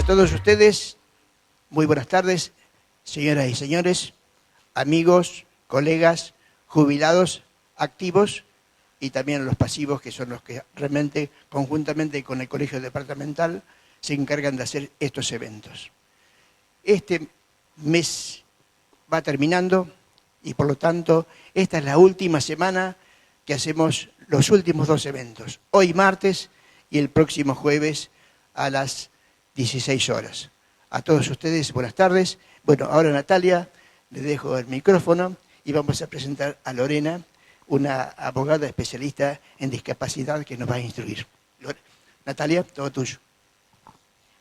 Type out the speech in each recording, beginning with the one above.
todos ustedes, muy buenas tardes, señoras y señores, amigos, colegas, jubilados, activos y también los pasivos, que son los que realmente, conjuntamente con el Colegio Departamental, se encargan de hacer estos eventos. Este mes va terminando y por lo tanto esta es la última semana que hacemos los últimos dos eventos, hoy martes y el próximo jueves a las 16 horas. A todos ustedes, buenas tardes. Bueno, ahora Natalia, le dejo el micrófono y vamos a presentar a Lorena, una abogada especialista en discapacidad que nos va a instruir. Natalia, todo tuyo.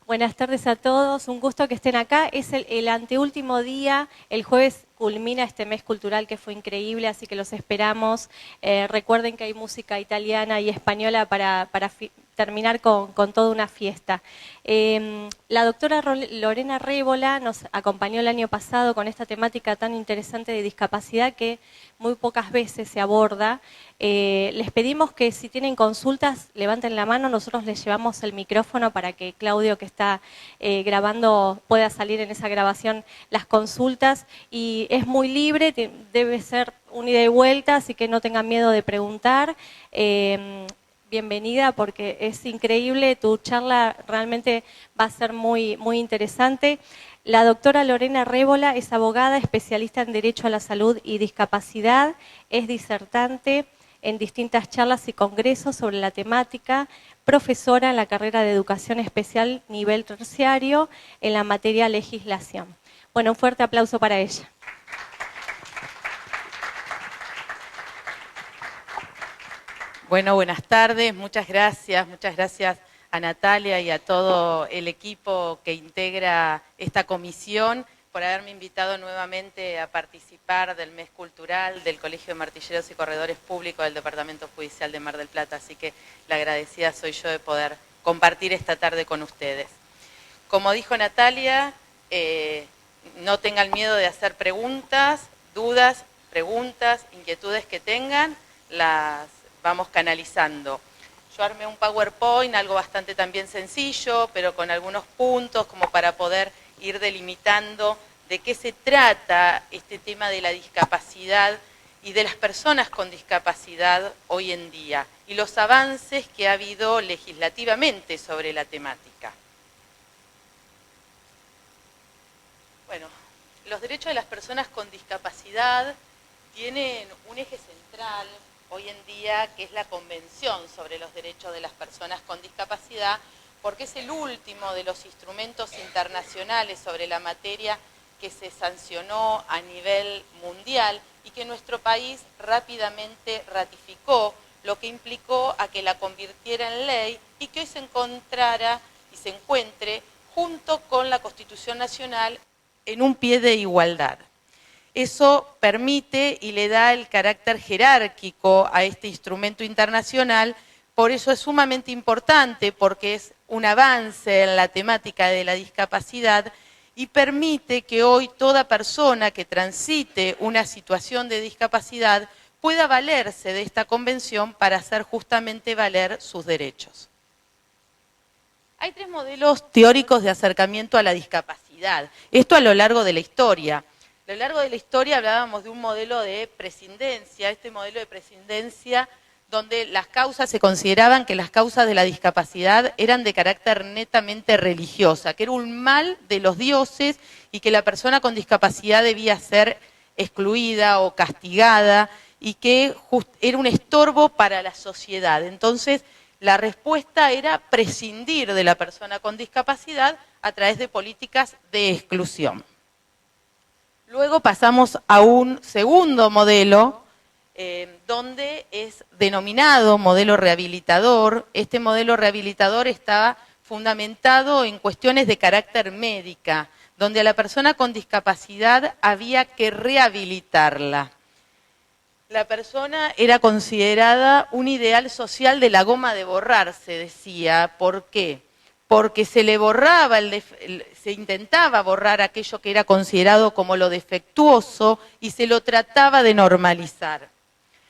Buenas tardes a todos, un gusto que estén acá. Es el anteúltimo día, el jueves culmina este mes cultural que fue increíble, así que los esperamos. Recuerden que hay música italiana y española para terminar con toda una fiesta. La doctora Lorena Révola nos acompañó el año pasado con esta temática tan interesante de discapacidad que muy pocas veces se aborda. Les pedimos que si tienen consultas levanten la mano, nosotros les llevamos el micrófono para que Claudio, que está grabando, pueda salir en esa grabación las consultas, y es muy libre, debe ser un ida y vuelta, así que no tengan miedo de preguntar. Bienvenida, porque es increíble, tu charla realmente va a ser muy, muy interesante. La doctora Lorena Révola es abogada, especialista en Derecho a la Salud y Discapacidad, es disertante en distintas charlas y congresos sobre la temática, profesora en la carrera de Educación Especial nivel terciario en la materia legislación. Bueno, un fuerte aplauso para ella. Bueno, buenas tardes, muchas gracias a Natalia y a todo el equipo que integra esta comisión por haberme invitado nuevamente a participar del mes cultural del Colegio de Martilleros y Corredores Públicos del Departamento Judicial de Mar del Plata, así que la agradecida soy yo de poder compartir esta tarde con ustedes. Como dijo Natalia, no tengan miedo de hacer preguntas, dudas, inquietudes que tengan, las vamos canalizando. Yo armé un PowerPoint, algo bastante también sencillo, pero con algunos puntos como para poder ir delimitando de qué se trata este tema de la discapacidad y de las personas con discapacidad hoy en día y los avances que ha habido legislativamente sobre la temática. Bueno, los derechos de las personas con discapacidad tienen un eje central hoy en día, que es la Convención sobre los Derechos de las Personas con Discapacidad, porque es el último de los instrumentos internacionales sobre la materia que se sancionó a nivel mundial y que nuestro país rápidamente ratificó, lo que implicó a que la convirtiera en ley y que hoy se encontrara y se encuentre junto con la Constitución Nacional en un pie de igualdad. Eso permite y le da el carácter jerárquico a este instrumento internacional, por eso es sumamente importante, porque es un avance en la temática de la discapacidad y permite que hoy toda persona que transite una situación de discapacidad pueda valerse de esta convención para hacer justamente valer sus derechos. Hay tres modelos teóricos de acercamiento a la discapacidad, esto a lo largo de la historia. A lo largo de la historia hablábamos de un modelo de prescindencia, este modelo de prescindencia donde las causas se consideraban que las causas de la discapacidad eran de carácter netamente religiosa, que era un mal de los dioses y que la persona con discapacidad debía ser excluida o castigada y que era un estorbo para la sociedad. Entonces, la respuesta era prescindir de la persona con discapacidad a través de políticas de exclusión. Luego pasamos a un segundo modelo, donde es denominado modelo rehabilitador. Este modelo rehabilitador estaba fundamentado en cuestiones de carácter médica, donde a la persona con discapacidad había que rehabilitarla. La persona era considerada un ideal social de la goma de borrar, se decía. ¿Por qué? Porque se le borraba, se intentaba borrar aquello que era considerado como lo defectuoso y se lo trataba de normalizar.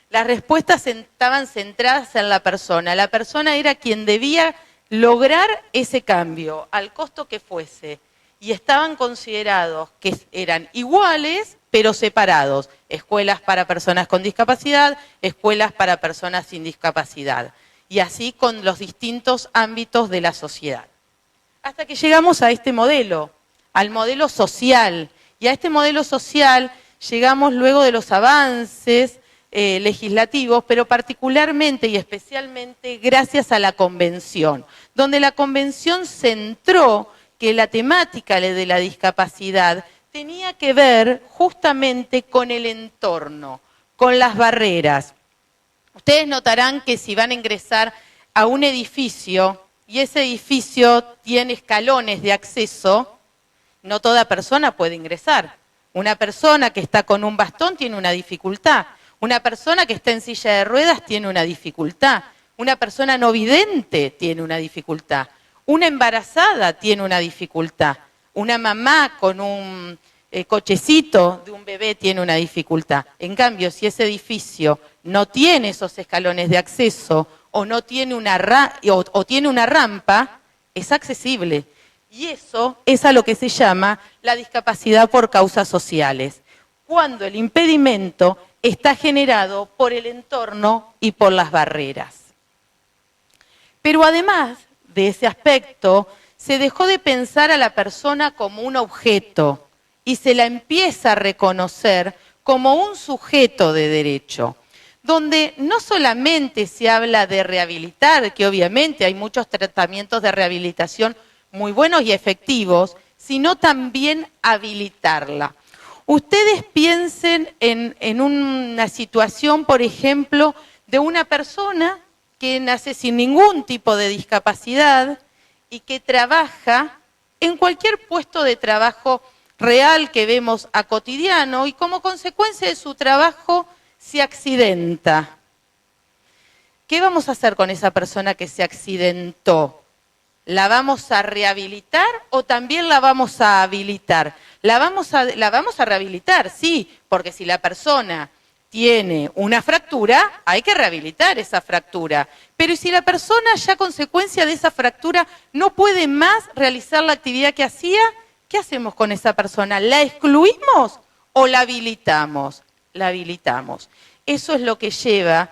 Las respuestas estaban centradas en la persona. La persona era quien debía lograr ese cambio al costo que fuese, y estaban considerados que eran iguales pero separados, escuelas para personas con discapacidad, escuelas para personas sin discapacidad, y así con los distintos ámbitos de la sociedad. Hasta que llegamos a este modelo, al modelo social, y a este modelo social llegamos luego de los avances legislativos, pero particularmente y especialmente gracias a la Convención, donde la Convención centró que la temática de la discapacidad tenía que ver justamente con el entorno, con las barreras. Ustedes notarán que si van a ingresar a un edificio y ese edificio tiene escalones de acceso, no toda persona puede ingresar. Una persona que está con un bastón tiene una dificultad. Una persona que está en silla de ruedas tiene una dificultad. Una persona no vidente tiene una dificultad. Una embarazada tiene una dificultad. Una mamá con un cochecito de un bebé tiene una dificultad. En cambio, si ese edificio no tiene esos escalones de acceso o no tiene o tiene una rampa, es accesible. Y eso es a lo que se llama la discapacidad por causas sociales, cuando el impedimento está generado por el entorno y por las barreras. Pero además de ese aspecto, se dejó de pensar a la persona como un objeto y se la empieza a reconocer como un sujeto de derecho, donde no solamente se habla de rehabilitar, que obviamente hay muchos tratamientos de rehabilitación muy buenos y efectivos, sino también habilitarla. Ustedes piensen en una situación, por ejemplo, de una persona que nace sin ningún tipo de discapacidad y que trabaja en cualquier puesto de trabajo real que vemos a cotidiano y como consecuencia de su trabajo se accidenta. ¿Qué vamos a hacer con esa persona que se accidentó? ¿La vamos a rehabilitar o también la vamos a habilitar? La vamos a rehabilitar, sí, porque si la persona tiene una fractura, hay que rehabilitar esa fractura. Pero si la persona ya a consecuencia de esa fractura no puede más realizar la actividad que hacía, ¿qué hacemos con esa persona? ¿La excluimos o la habilitamos? La habilitamos. Eso es lo que lleva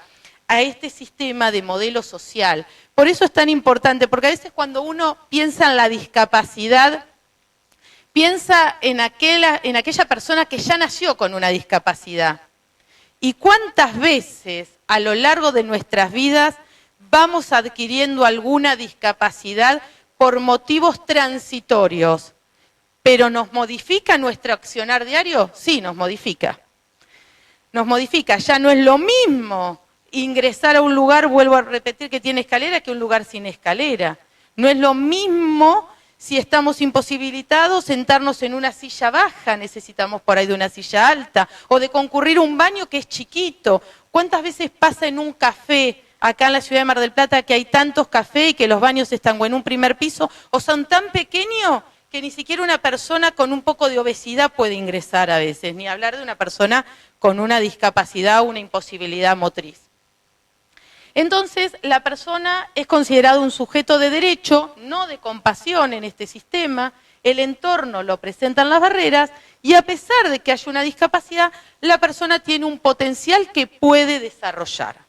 a este sistema de modelo social. Por eso es tan importante, porque a veces cuando uno piensa en la discapacidad, piensa en aquella persona que ya nació con una discapacidad. ¿Y cuántas veces a lo largo de nuestras vidas vamos adquiriendo alguna discapacidad por motivos transitorios? ¿Pero nos modifica nuestro accionar diario? Sí, nos modifica. Nos modifica, ya no es lo mismo ingresar a un lugar, vuelvo a repetir, que tiene escalera que un lugar sin escalera. No es lo mismo si estamos imposibilitados sentarnos en una silla baja, necesitamos por ahí de una silla alta, o de concurrir a un baño que es chiquito. ¿Cuántas veces pasa en un café acá en la ciudad de Mar del Plata que hay tantos cafés y que los baños están o en un primer piso o son tan pequeños que ni siquiera una persona con un poco de obesidad puede ingresar a veces, ni hablar de una persona con una discapacidad o una imposibilidad motriz? Entonces, la persona es considerada un sujeto de derecho, no de compasión en este sistema, el entorno lo presentan las barreras y a pesar de que haya una discapacidad, la persona tiene un potencial que puede desarrollar.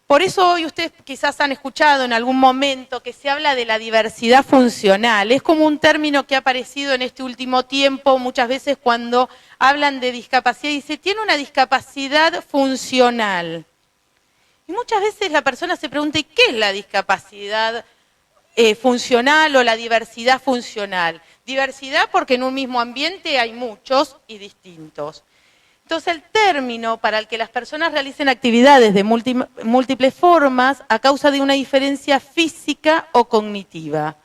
Por eso hoy ustedes quizás han escuchado en algún momento que se habla de la diversidad funcional. Es como un término que ha aparecido en este último tiempo, muchas veces cuando hablan de discapacidad, y dice, tiene una discapacidad funcional. Y muchas veces la persona se pregunta, ¿y qué es la discapacidad funcional o la diversidad funcional? Diversidad porque en un mismo ambiente hay muchos y distintos. Entonces el término para el que las personas realicen actividades de múltiples formas a causa de una diferencia física o cognitiva.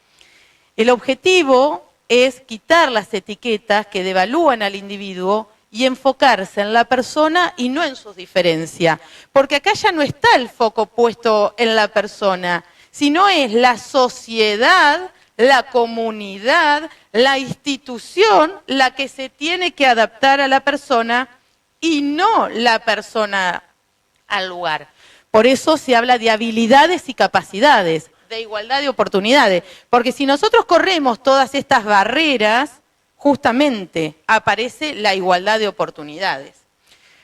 El objetivo es quitar las etiquetas que devalúan al individuo y enfocarse en la persona y no en sus diferencias. Porque acá ya no está el foco puesto en la persona, sino es la sociedad, la comunidad, la institución la que se tiene que adaptar a la persona y no la persona al lugar. Por eso se habla de habilidades y capacidades, de igualdad de oportunidades. Porque si nosotros corremos todas estas barreras, justamente aparece la igualdad de oportunidades.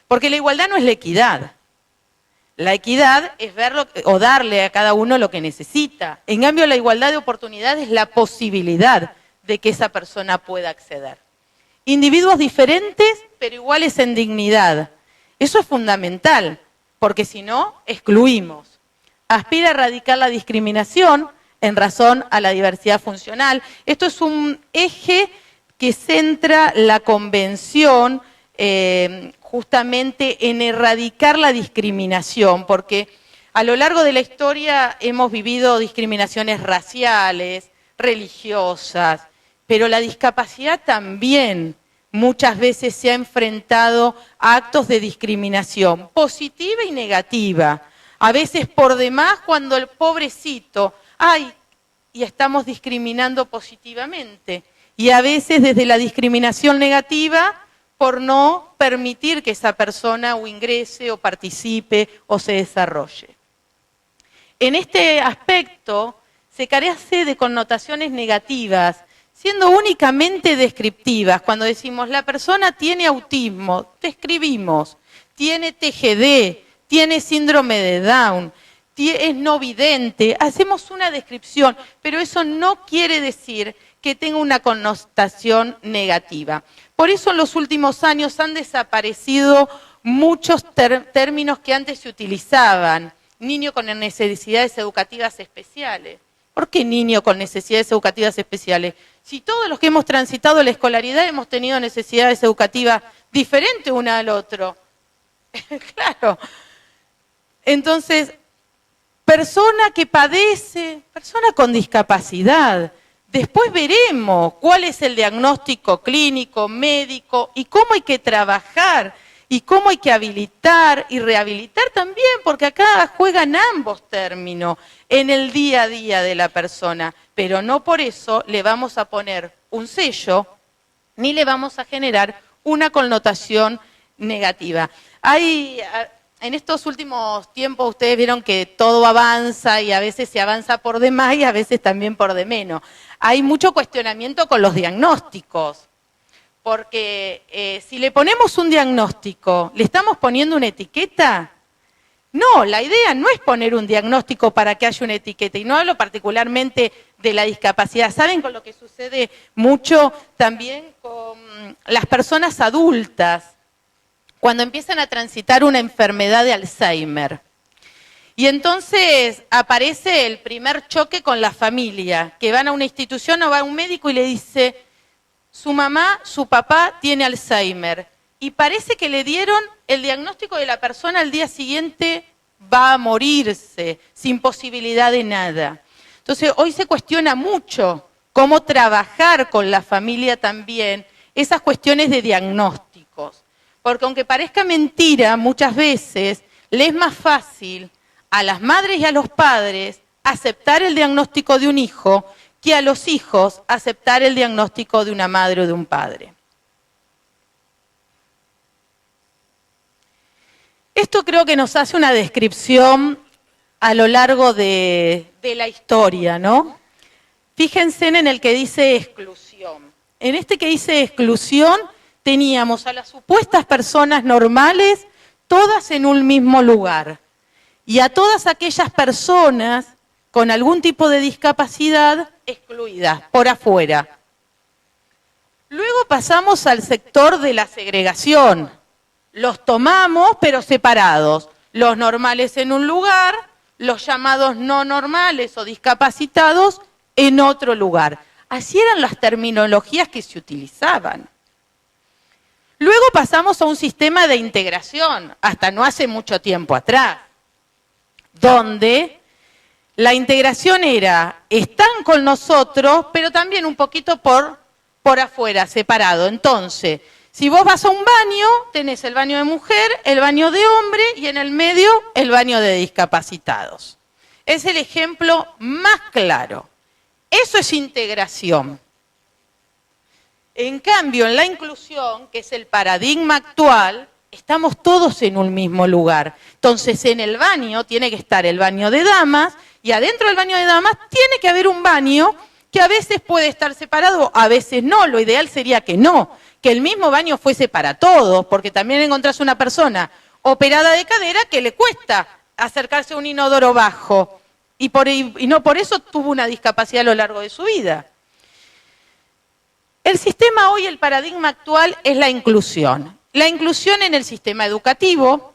Porque la igualdad no es la equidad. La equidad es o darle a cada uno lo que necesita. En cambio, la igualdad de oportunidades es la posibilidad de que esa persona pueda acceder. Individuos diferentes, pero iguales en dignidad. Eso es fundamental, porque si no, excluimos. Aspira a erradicar la discriminación en razón a la diversidad funcional. Esto es un eje que centra la Convención justamente en erradicar la discriminación, porque a lo largo de la historia hemos vivido discriminaciones raciales, religiosas, pero la discapacidad también muchas veces se ha enfrentado a actos de discriminación, positiva y negativa. A veces por demás cuando el pobrecito, y estamos discriminando positivamente. Y a veces desde la discriminación negativa por no permitir que esa persona o ingrese o participe o se desarrolle. En este aspecto se carece de connotaciones negativas, siendo únicamente descriptivas. Cuando decimos la persona tiene autismo, describimos, tiene TGD, tiene síndrome de Down, es no vidente, hacemos una descripción, pero eso no quiere decir que tenga una connotación negativa. Por eso en los últimos años han desaparecido muchos términos que antes se utilizaban. Niño con necesidades educativas especiales. ¿Por qué niño con necesidades educativas especiales? Si todos los que hemos transitado la escolaridad hemos tenido necesidades educativas diferentes una al otro. Claro. Entonces, persona que padece, persona con discapacidad. Después veremos cuál es el diagnóstico clínico, médico y cómo hay que trabajar y cómo hay que habilitar y rehabilitar también, porque acá juegan ambos términos en el día a día de la persona, pero no por eso le vamos a poner un sello ni le vamos a generar una connotación negativa. En estos últimos tiempos ustedes vieron que todo avanza y a veces se avanza por de más y a veces también por de menos. Hay mucho cuestionamiento con los diagnósticos, porque si le ponemos un diagnóstico, ¿le estamos poniendo una etiqueta? No, la idea no es poner un diagnóstico para que haya una etiqueta, y no hablo particularmente de la discapacidad. ¿Saben con lo que sucede mucho también con las personas adultas? Cuando empiezan a transitar una enfermedad de Alzheimer. Y entonces aparece el primer choque con la familia, que van a una institución o va a un médico y le dice, su mamá, su papá tiene Alzheimer. Y parece que le dieron el diagnóstico de la persona al día siguiente va a morirse, sin posibilidad de nada. Entonces hoy se cuestiona mucho cómo trabajar con la familia también esas cuestiones de diagnósticos. Porque aunque parezca mentira, muchas veces le es más fácil a las madres y a los padres aceptar el diagnóstico de un hijo que a los hijos aceptar el diagnóstico de una madre o de un padre. Esto creo que nos hace una descripción a lo largo de la historia, ¿no? Fíjense en el que dice exclusión. En este que dice exclusión, teníamos a las supuestas personas normales todas en un mismo lugar y a todas aquellas personas con algún tipo de discapacidad excluidas por afuera. Luego pasamos al sector de la segregación. Los tomamos pero separados. Los normales en un lugar, los llamados no normales o discapacitados en otro lugar. Así eran las terminologías que se utilizaban. Luego pasamos a un sistema de integración, hasta no hace mucho tiempo atrás, donde la integración era, están con nosotros, pero también un poquito por afuera, separado. Entonces, si vos vas a un baño, tenés el baño de mujer, el baño de hombre y en el medio el baño de discapacitados. Es el ejemplo más claro. Eso es integración. En cambio, en la inclusión, que es el paradigma actual, estamos todos en un mismo lugar. Entonces, en el baño tiene que estar el baño de damas y adentro del baño de damas tiene que haber un baño que a veces puede estar separado, a veces no. Lo ideal sería que no, que el mismo baño fuese para todos, porque también encontrás una persona operada de cadera que le cuesta acercarse a un inodoro bajo y no por eso tuvo una discapacidad a lo largo de su vida. El sistema hoy, el paradigma actual es la inclusión. La inclusión en el sistema educativo,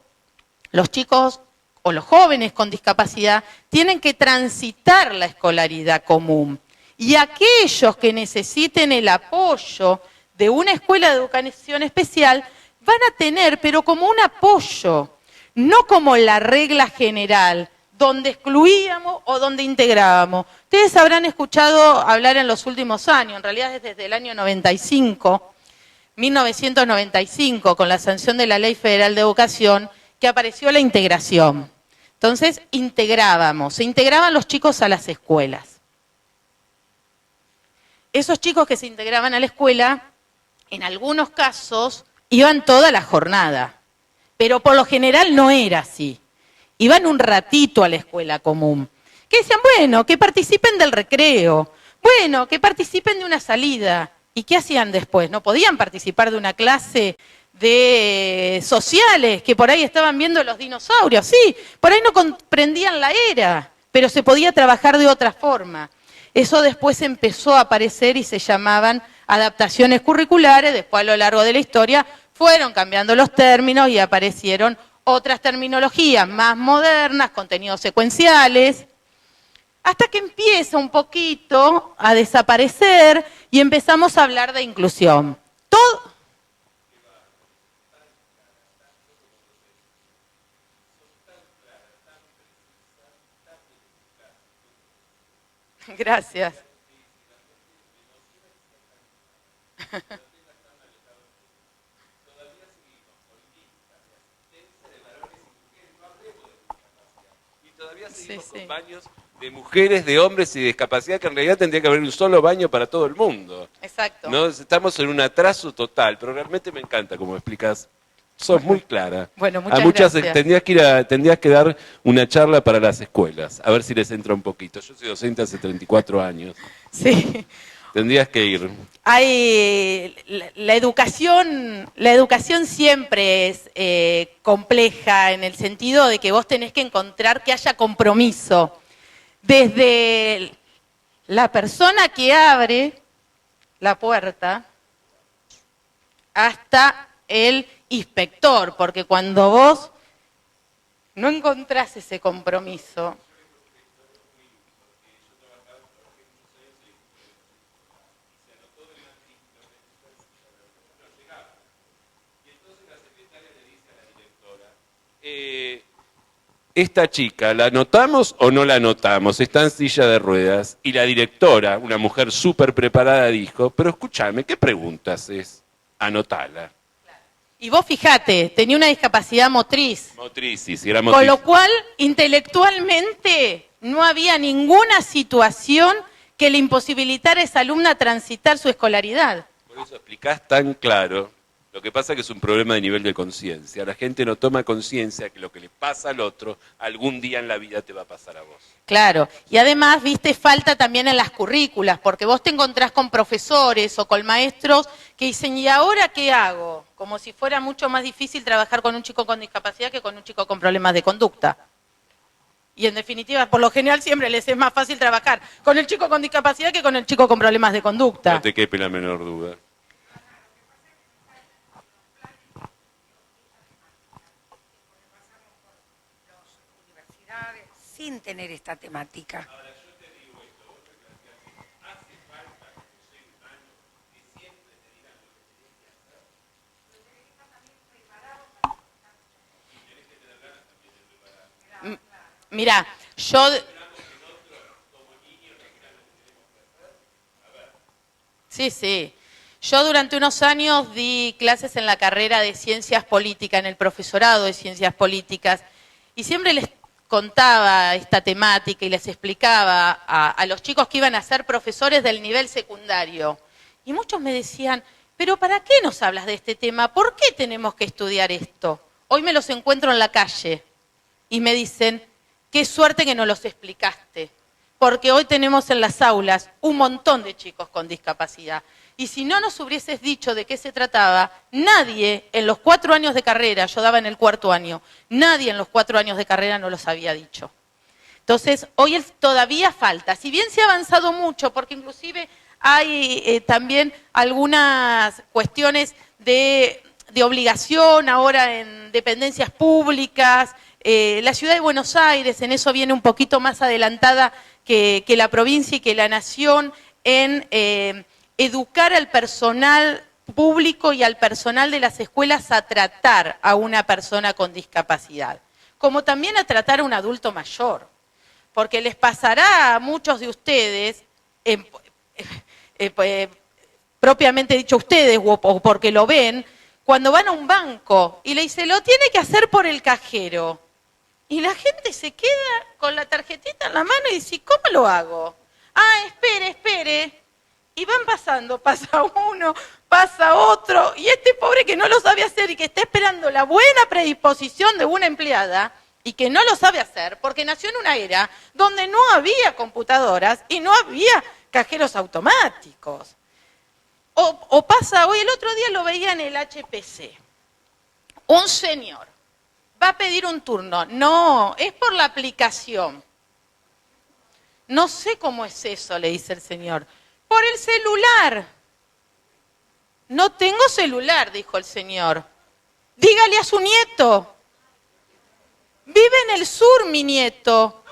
los chicos o los jóvenes con discapacidad tienen que transitar la escolaridad común. Y aquellos que necesiten el apoyo de una escuela de educación especial van a tener, pero como un apoyo, no como la regla general, donde excluíamos o donde integrábamos. Ustedes habrán escuchado hablar en los últimos años, en realidad desde el año 1995, con la sanción de la Ley Federal de Educación, que apareció la integración. Entonces, se integraban los chicos a las escuelas. Esos chicos que se integraban a la escuela, en algunos casos, iban toda la jornada, pero por lo general no era así. Iban un ratito a la escuela común. Que decían, bueno, que participen del recreo, bueno, que participen de una salida. ¿Y qué hacían después? ¿No podían participar de una clase de sociales, que por ahí estaban viendo los dinosaurios? Sí, por ahí no comprendían la era, pero se podía trabajar de otra forma. Eso después empezó a aparecer y se llamaban adaptaciones curriculares. Después, a lo largo de la historia, fueron cambiando los términos y aparecieron otras terminologías más modernas, contenidos secuenciales, hasta que empieza un poquito a desaparecer y empezamos a hablar de inclusión. Gracias. Y todavía seguimos con baños de mujeres, de hombres y de discapacidad, que en realidad tendría que haber un solo baño para todo el mundo. Exacto. ¿No? Estamos en un atraso total, pero realmente me encanta como explicas. Sos muy clara. Bueno, muchas gracias. Tendrías que dar una charla para las escuelas, a ver si les entra un poquito. Yo soy docente hace 34 años. Sí. Tendrías que ir. La educación siempre es compleja en el sentido de que vos tenés que encontrar que haya compromiso. Desde la persona que abre la puerta hasta el inspector, porque cuando vos no encontrás ese compromiso. Esta chica, ¿la anotamos o no la anotamos? Está en silla de ruedas y la directora, una mujer súper preparada, dijo, pero escúchame, ¿qué preguntas es? Anotala. Y vos fijate, tenía una discapacidad motriz. Motricis, era motriz. Con lo cual, intelectualmente, no había ninguna situación que le imposibilitara a esa alumna transitar su escolaridad. Por eso explicás tan claro. Lo que pasa es que es un problema de nivel de conciencia. La gente no toma conciencia que lo que le pasa al otro, algún día en la vida te va a pasar a vos. Claro, y además, viste, falta también en las currículas, porque vos te encontrás con profesores o con maestros que dicen, ¿y ahora qué hago? Como si fuera mucho más difícil trabajar con un chico con discapacidad que con un chico con problemas de conducta. Y en definitiva, por lo general siempre les es más fácil trabajar con el chico con discapacidad que con el chico con problemas de conducta. No te quepe la menor duda. Sin tener esta temática. Ahora yo te digo esto, vos reclamas, hace falta que te lleguen años que siempre te digan lo que tenés que hacer. Pero tenés que estar también preparado para y tenés que tener ganas también de prepararte. Mirá, yo... Sí. Yo durante unos años di clases en la carrera de Ciencias Políticas, en el profesorado de Ciencias Políticas, y siempre les contaba esta temática y les explicaba a los chicos que iban a ser profesores del nivel secundario. Y muchos me decían, pero ¿para qué nos hablas de este tema? ¿Por qué tenemos que estudiar esto? Hoy me los encuentro en la calle y me dicen, qué suerte que nos los explicaste, porque hoy tenemos en las aulas un montón de chicos con discapacidad. Y si no nos hubieses dicho de qué se trataba, nadie en los 4 años de carrera, yo daba en el 4º año, nadie en los 4 años de carrera nos los había dicho. Entonces, hoy todavía falta. Si bien se ha avanzado mucho, porque inclusive hay también algunas cuestiones de obligación ahora en dependencias públicas. La ciudad de Buenos Aires en eso viene un poquito más adelantada que la provincia y que la nación en educar al personal público y al personal de las escuelas a tratar a una persona con discapacidad, como también a tratar a un adulto mayor. Porque les pasará a muchos de ustedes, propiamente dicho ustedes, o porque lo ven, cuando van a un banco y le dicen, lo tiene que hacer por el cajero. Y la gente se queda con la tarjetita en la mano y dice, ¿cómo lo hago? Ah, espere. Y van pasando, pasa uno, pasa otro, y este pobre que no lo sabe hacer y que está esperando la buena predisposición de una empleada, y que no lo sabe hacer porque nació en una era donde no había computadoras y no había cajeros automáticos. O pasa, hoy el otro día lo veía en el HPC, un señor va a pedir un turno, no, es por la aplicación. No sé cómo es eso, le dice el señor, por el celular. No tengo celular, dijo el señor. Dígale a su nieto. Vive en el sur, mi nieto.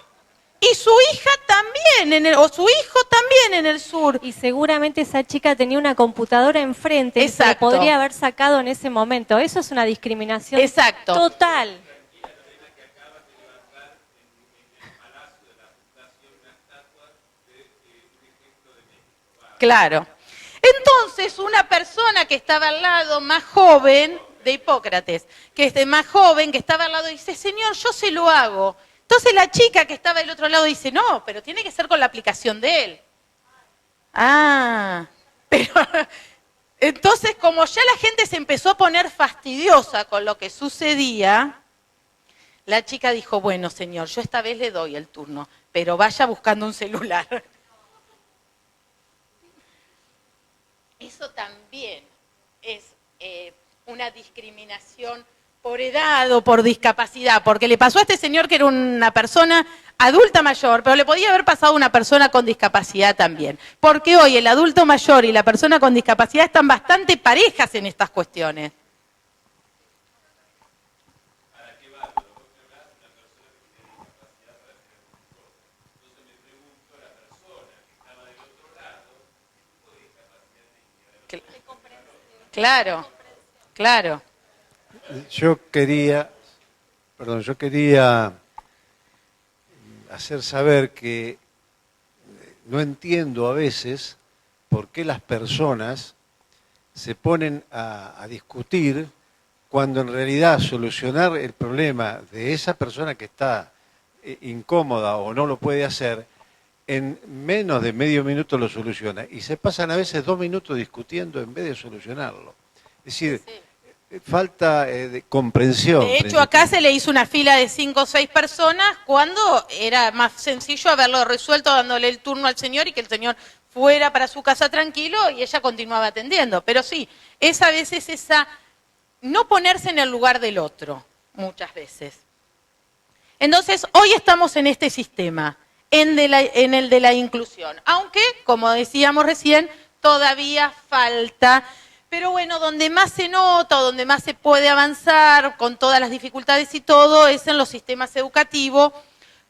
Y su hija también, o su hijo también en el sur. Y seguramente esa chica tenía una computadora enfrente y se lo Exacto. podría haber sacado en ese momento. Eso es una discriminación Exacto. total. Claro. Entonces, una persona que estaba al lado, más joven, de Hipócrates, que es más joven, que estaba al lado, dice, señor, yo se lo hago. Entonces la chica que estaba del otro lado dice, no, pero tiene que ser con la aplicación de él. Ah, pero entonces como ya la gente se empezó a poner fastidiosa con lo que sucedía, la chica dijo, bueno, señor, yo esta vez le doy el turno, pero vaya buscando un celular. Eso también es una discriminación por edad o por discapacidad, porque le pasó a este señor que era una persona adulta mayor, pero le podía haber pasado a una persona con discapacidad también, porque hoy el adulto mayor y la persona con discapacidad están bastante parejas en estas cuestiones. Claro, claro. Yo quería hacer saber que no entiendo a veces por qué las personas se ponen a discutir cuando en realidad solucionar el problema de esa persona que está incómoda o no lo puede hacer, en menos de medio minuto lo soluciona. Y se pasan a veces 2 minutos discutiendo en vez de solucionarlo. Es decir, falta de comprensión. De hecho, acá se le hizo una fila de 5 o 6 personas cuando era más sencillo haberlo resuelto dándole el turno al señor y que el señor fuera para su casa tranquilo y ella continuaba atendiendo. Pero sí, es a veces esa no ponerse en el lugar del otro, muchas veces. Entonces, hoy estamos en este sistema, en el de la inclusión, aunque, como decíamos recién, todavía falta. Pero bueno, donde más se nota, donde más se puede avanzar con todas las dificultades y todo, es en los sistemas educativos,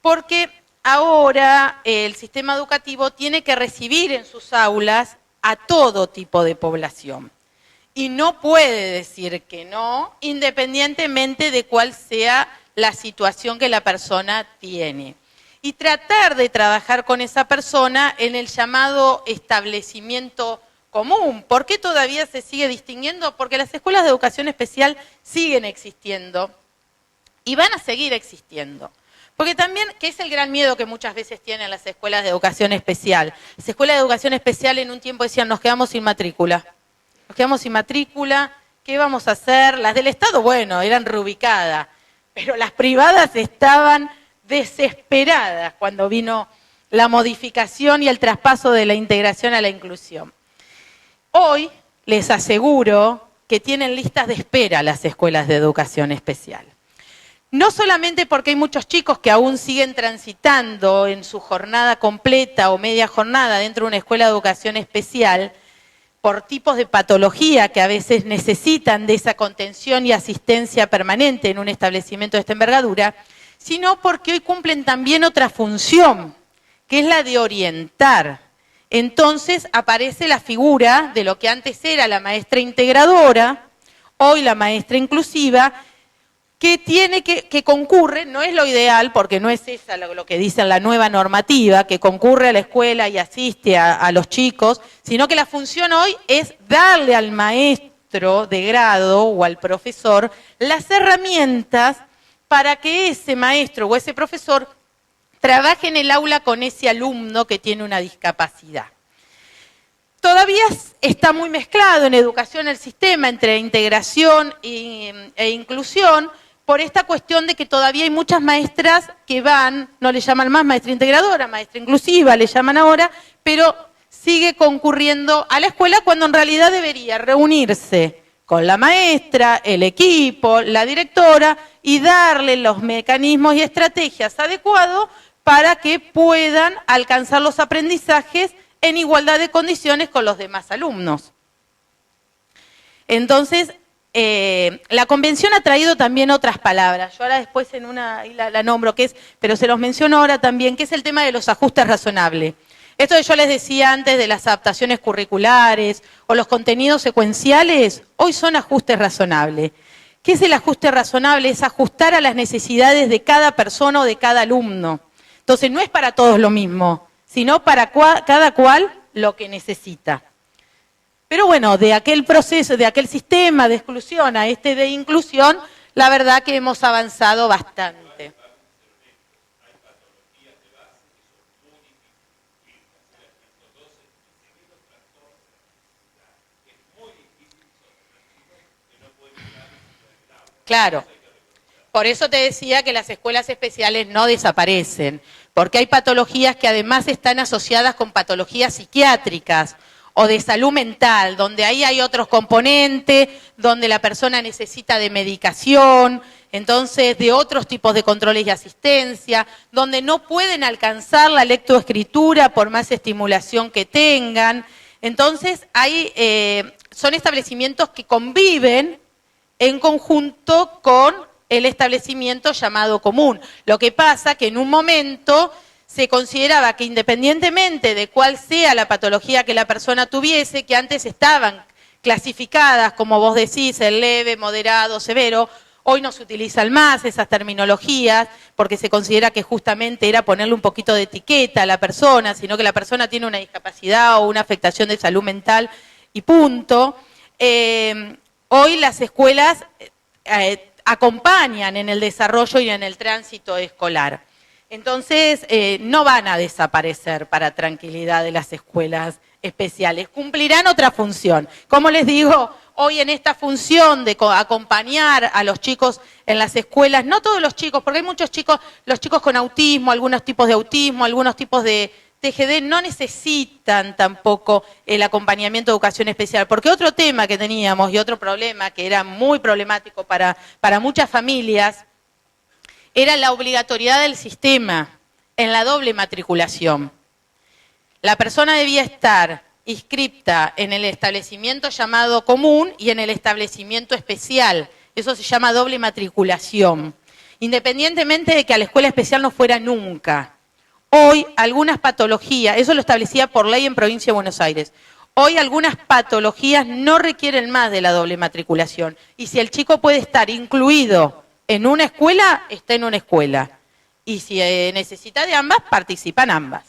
porque ahora el sistema educativo tiene que recibir en sus aulas a todo tipo de población. Y no puede decir que no, independientemente de cuál sea la situación que la persona tiene. Y tratar de trabajar con esa persona en el llamado establecimiento común. ¿Por qué todavía se sigue distinguiendo? Porque las escuelas de educación especial siguen existiendo y van a seguir existiendo. Porque también, que es el gran miedo que muchas veces tienen las escuelas de educación especial. Las escuelas de educación especial en un tiempo decían, nos quedamos sin matrícula. nos quedamos sin matrícula, ¿qué vamos a hacer? Las del Estado, bueno, eran reubicadas, pero las privadas estaban desesperadas cuando vino la modificación y el traspaso de la integración a la inclusión. Hoy les aseguro que tienen listas de espera las escuelas de educación especial. No solamente porque hay muchos chicos que aún siguen transitando en su jornada completa o media jornada dentro de una escuela de educación especial, por tipos de patología que a veces necesitan de esa contención y asistencia permanente en un establecimiento de esta envergadura, sino porque hoy cumplen también otra función, que es la de orientar. Entonces aparece la figura de lo que antes era la maestra integradora, hoy la maestra inclusiva, que concurre, no es lo ideal, porque no es esa lo que dice la nueva normativa, que concurre a la escuela y asiste a los chicos, sino que la función hoy es darle al maestro de grado o al profesor las herramientas para que ese maestro o ese profesor trabaje en el aula con ese alumno que tiene una discapacidad. Todavía está muy mezclado en educación el sistema entre integración e inclusión, por esta cuestión de que todavía hay muchas maestras que van, no le llaman más maestra integradora, maestra inclusiva, le llaman ahora, pero sigue concurriendo a la escuela cuando en realidad debería reunirse con la maestra, el equipo, la directora y darle los mecanismos y estrategias adecuados para que puedan alcanzar los aprendizajes en igualdad de condiciones con los demás alumnos. Entonces, la convención ha traído también otras palabras. Yo ahora después en una la nombro, pero se los menciono ahora también, que es el tema de los ajustes razonables. Esto que yo les decía antes de las adaptaciones curriculares o los contenidos secuenciales, hoy son ajustes razonables. ¿Qué es el ajuste razonable? Es ajustar a las necesidades de cada persona o de cada alumno. Entonces no es para todos lo mismo, sino para cada cual lo que necesita. Pero bueno, de aquel proceso, de aquel sistema de exclusión a este de inclusión, la verdad que hemos avanzado bastante. Claro. Por eso te decía que las escuelas especiales no desaparecen, porque hay patologías que además están asociadas con patologías psiquiátricas o de salud mental, donde ahí hay otros componentes, donde la persona necesita de medicación, entonces de otros tipos de controles y asistencia, donde no pueden alcanzar la lectoescritura por más estimulación que tengan. Entonces son establecimientos que conviven en conjunto con el establecimiento llamado común. Lo que pasa que en un momento se consideraba que independientemente de cuál sea la patología que la persona tuviese, que antes estaban clasificadas, como vos decís, el leve, moderado, severo, hoy no se utilizan más esas terminologías, porque se considera que justamente era ponerle un poquito de etiqueta a la persona, sino que la persona tiene una discapacidad o una afectación de salud mental y punto. Hoy las escuelas acompañan en el desarrollo y en el tránsito escolar. Entonces, no van a desaparecer para tranquilidad de las escuelas especiales, cumplirán otra función. Como les digo, hoy en esta función de acompañar a los chicos en las escuelas, no todos los chicos, porque hay muchos chicos, los chicos con autismo, algunos tipos de autismo, algunos tipos de TGD no necesitan tampoco el acompañamiento de educación especial, porque otro tema que teníamos y otro problema que era muy problemático para muchas familias era la obligatoriedad del sistema en la doble matriculación. La persona debía estar inscripta en el establecimiento llamado común y en el establecimiento especial. Eso se llama doble matriculación, independientemente de que a la escuela especial no fuera nunca. Hoy algunas patologías, eso lo establecía por ley en Provincia de Buenos Aires, hoy algunas patologías no requieren más de la doble matriculación. Y si el chico puede estar incluido en una escuela, está en una escuela. Y si necesita de ambas, participan ambas.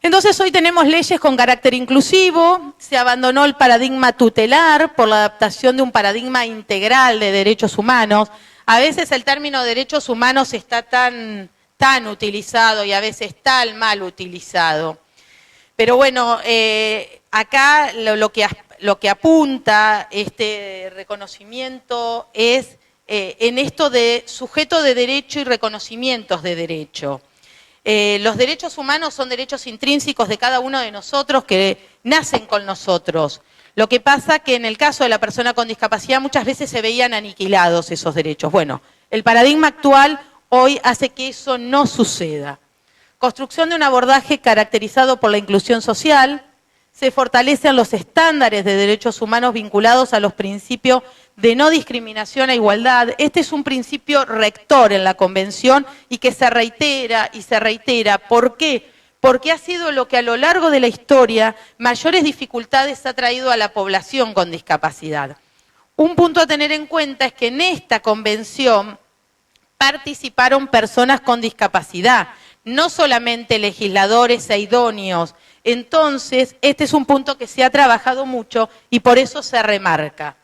Entonces hoy tenemos leyes con carácter inclusivo, se abandonó el paradigma tutelar por la adaptación de un paradigma integral de derechos humanos. A veces el término derechos humanos está tan utilizado y a veces tan mal utilizado. Pero bueno, acá lo que apunta este reconocimiento es en esto de sujeto de derecho y reconocimientos de derecho. Los derechos humanos son derechos intrínsecos de cada uno de nosotros que nacen con nosotros. Lo que pasa que en el caso de la persona con discapacidad muchas veces se veían aniquilados esos derechos. Bueno, el paradigma actual hoy hace que eso no suceda. Construcción de un abordaje caracterizado por la inclusión social, se fortalecen los estándares de derechos humanos vinculados a los principios de no discriminación e igualdad. Este es un principio rector en la Convención y que se reitera y se reitera. ¿Por qué? Porque ha sido lo que a lo largo de la historia mayores dificultades ha traído a la población con discapacidad. Un punto a tener en cuenta es que en esta Convención participaron personas con discapacidad, no solamente legisladores e idóneos. Entonces, este es un punto que se ha trabajado mucho y por eso se remarca.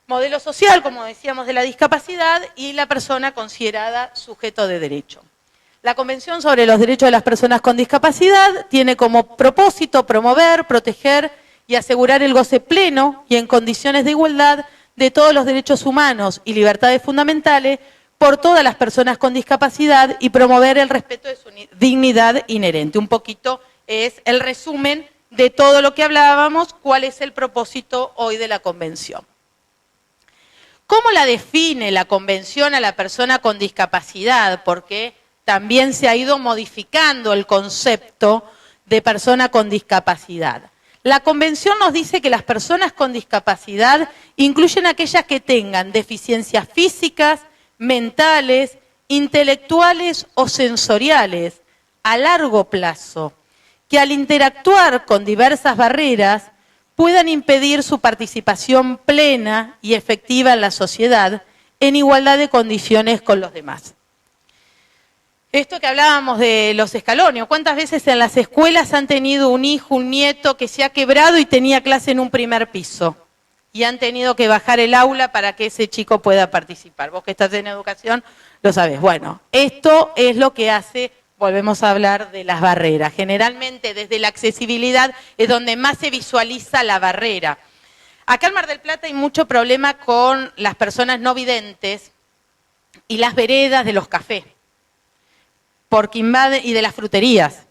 Modelo social, como decíamos, de la discapacidad y la persona considerada sujeto de derecho. La Convención sobre los Derechos de las Personas con Discapacidad tiene como propósito promover, proteger y asegurar el goce pleno y en condiciones de igualdad de todos los derechos humanos y libertades fundamentales por todas las personas con discapacidad y promover el respeto de su dignidad inherente. Un poquito es el resumen de todo lo que hablábamos, cuál es el propósito hoy de la Convención. ¿Cómo la define la Convención a la persona con discapacidad? Porque también se ha ido modificando el concepto de persona con discapacidad. La Convención nos dice que las personas con discapacidad incluyen aquellas que tengan deficiencias físicas, mentales, intelectuales o sensoriales a largo plazo, que al interactuar con diversas barreras puedan impedir su participación plena y efectiva en la sociedad en igualdad de condiciones con los demás. Esto que hablábamos de los escalonios, ¿cuántas veces en las escuelas han tenido un hijo, un nieto que se ha quebrado y tenía clase en un primer piso? Y han tenido que bajar el aula para que ese chico pueda participar. Vos que estás en educación lo sabés. Bueno, esto es lo que hace, volvemos a hablar de las barreras. Generalmente desde la accesibilidad es donde más se visualiza la barrera. Acá en Mar del Plata hay mucho problema con las personas no videntes y las veredas de los cafés, porque invaden, y de las fruterías.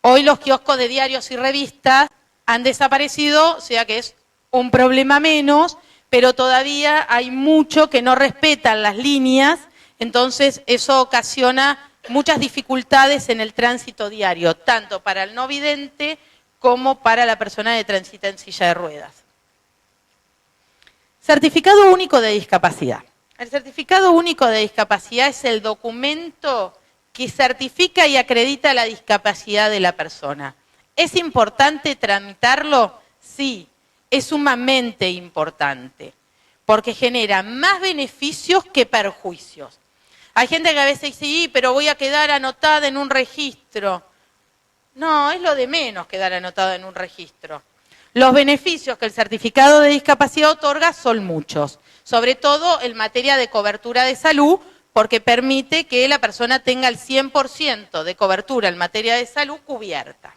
Hoy los kioscos de diarios y revistas han desaparecido, o sea que es un problema menos, pero todavía hay mucho que no respetan las líneas, entonces eso ocasiona muchas dificultades en el tránsito diario, tanto para el no vidente como para la persona que transita en silla de ruedas. Certificado único de discapacidad. El certificado único de discapacidad es el documento que certifica y acredita la discapacidad de la persona. ¿Es importante tramitarlo? Sí. Es sumamente importante, porque genera más beneficios que perjuicios. Hay gente que a veces dice, sí, pero voy a quedar anotada en un registro. No, es lo de menos quedar anotada en un registro. Los beneficios que el certificado de discapacidad otorga son muchos, sobre todo en materia de cobertura de salud, porque permite que la persona tenga el 100% de cobertura en materia de salud cubierta.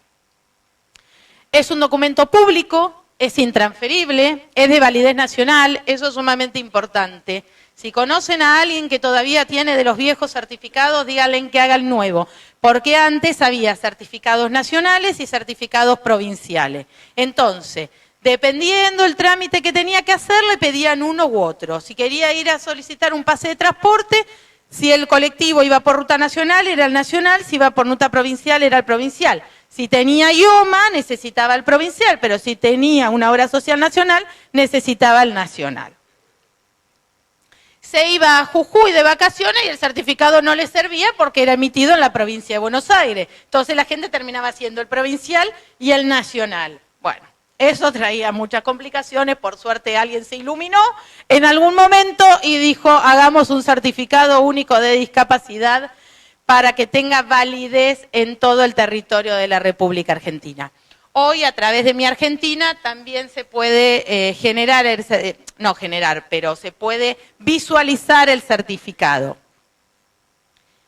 Es un documento público, es intransferible, es de validez nacional, eso es sumamente importante. Si conocen a alguien que todavía tiene de los viejos certificados, díganle que haga el nuevo, porque antes había certificados nacionales y certificados provinciales. Entonces, dependiendo del trámite que tenía que hacer, le pedían uno u otro. Si quería ir a solicitar un pase de transporte, si el colectivo iba por ruta nacional, era el nacional, si iba por ruta provincial, era el provincial. Si tenía IOMA, necesitaba el provincial, pero si tenía una obra social nacional, necesitaba el nacional. Se iba a Jujuy de vacaciones y el certificado no le servía porque era emitido en la provincia de Buenos Aires. Entonces la gente terminaba haciendo el provincial y el nacional. Bueno, eso traía muchas complicaciones, por suerte alguien se iluminó en algún momento y dijo, hagamos un certificado único de discapacidad para que tenga validez en todo el territorio de la República Argentina. Hoy, a través de Mi Argentina, también se puede pero se puede visualizar el certificado.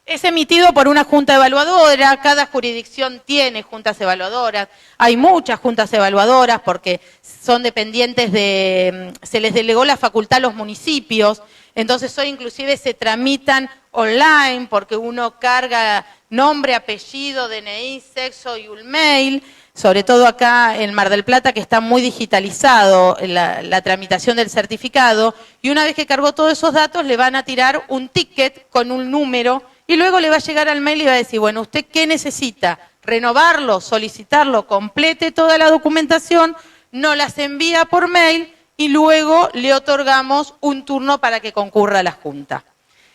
Es emitido por una junta evaluadora, cada jurisdicción tiene juntas evaluadoras, hay muchas juntas evaluadoras porque son dependientes se les delegó la facultad a los municipios, entonces hoy inclusive se tramitan online porque uno carga nombre, apellido, DNI, sexo y un mail, sobre todo acá en Mar del Plata que está muy digitalizado la tramitación del certificado, y una vez que cargó todos esos datos le van a tirar un ticket con un número y luego le va a llegar al mail y va a decir, bueno, ¿usted qué necesita? Renovarlo, solicitarlo, complete toda la documentación, nos las envía por mail y luego le otorgamos un turno para que concurra a la Junta.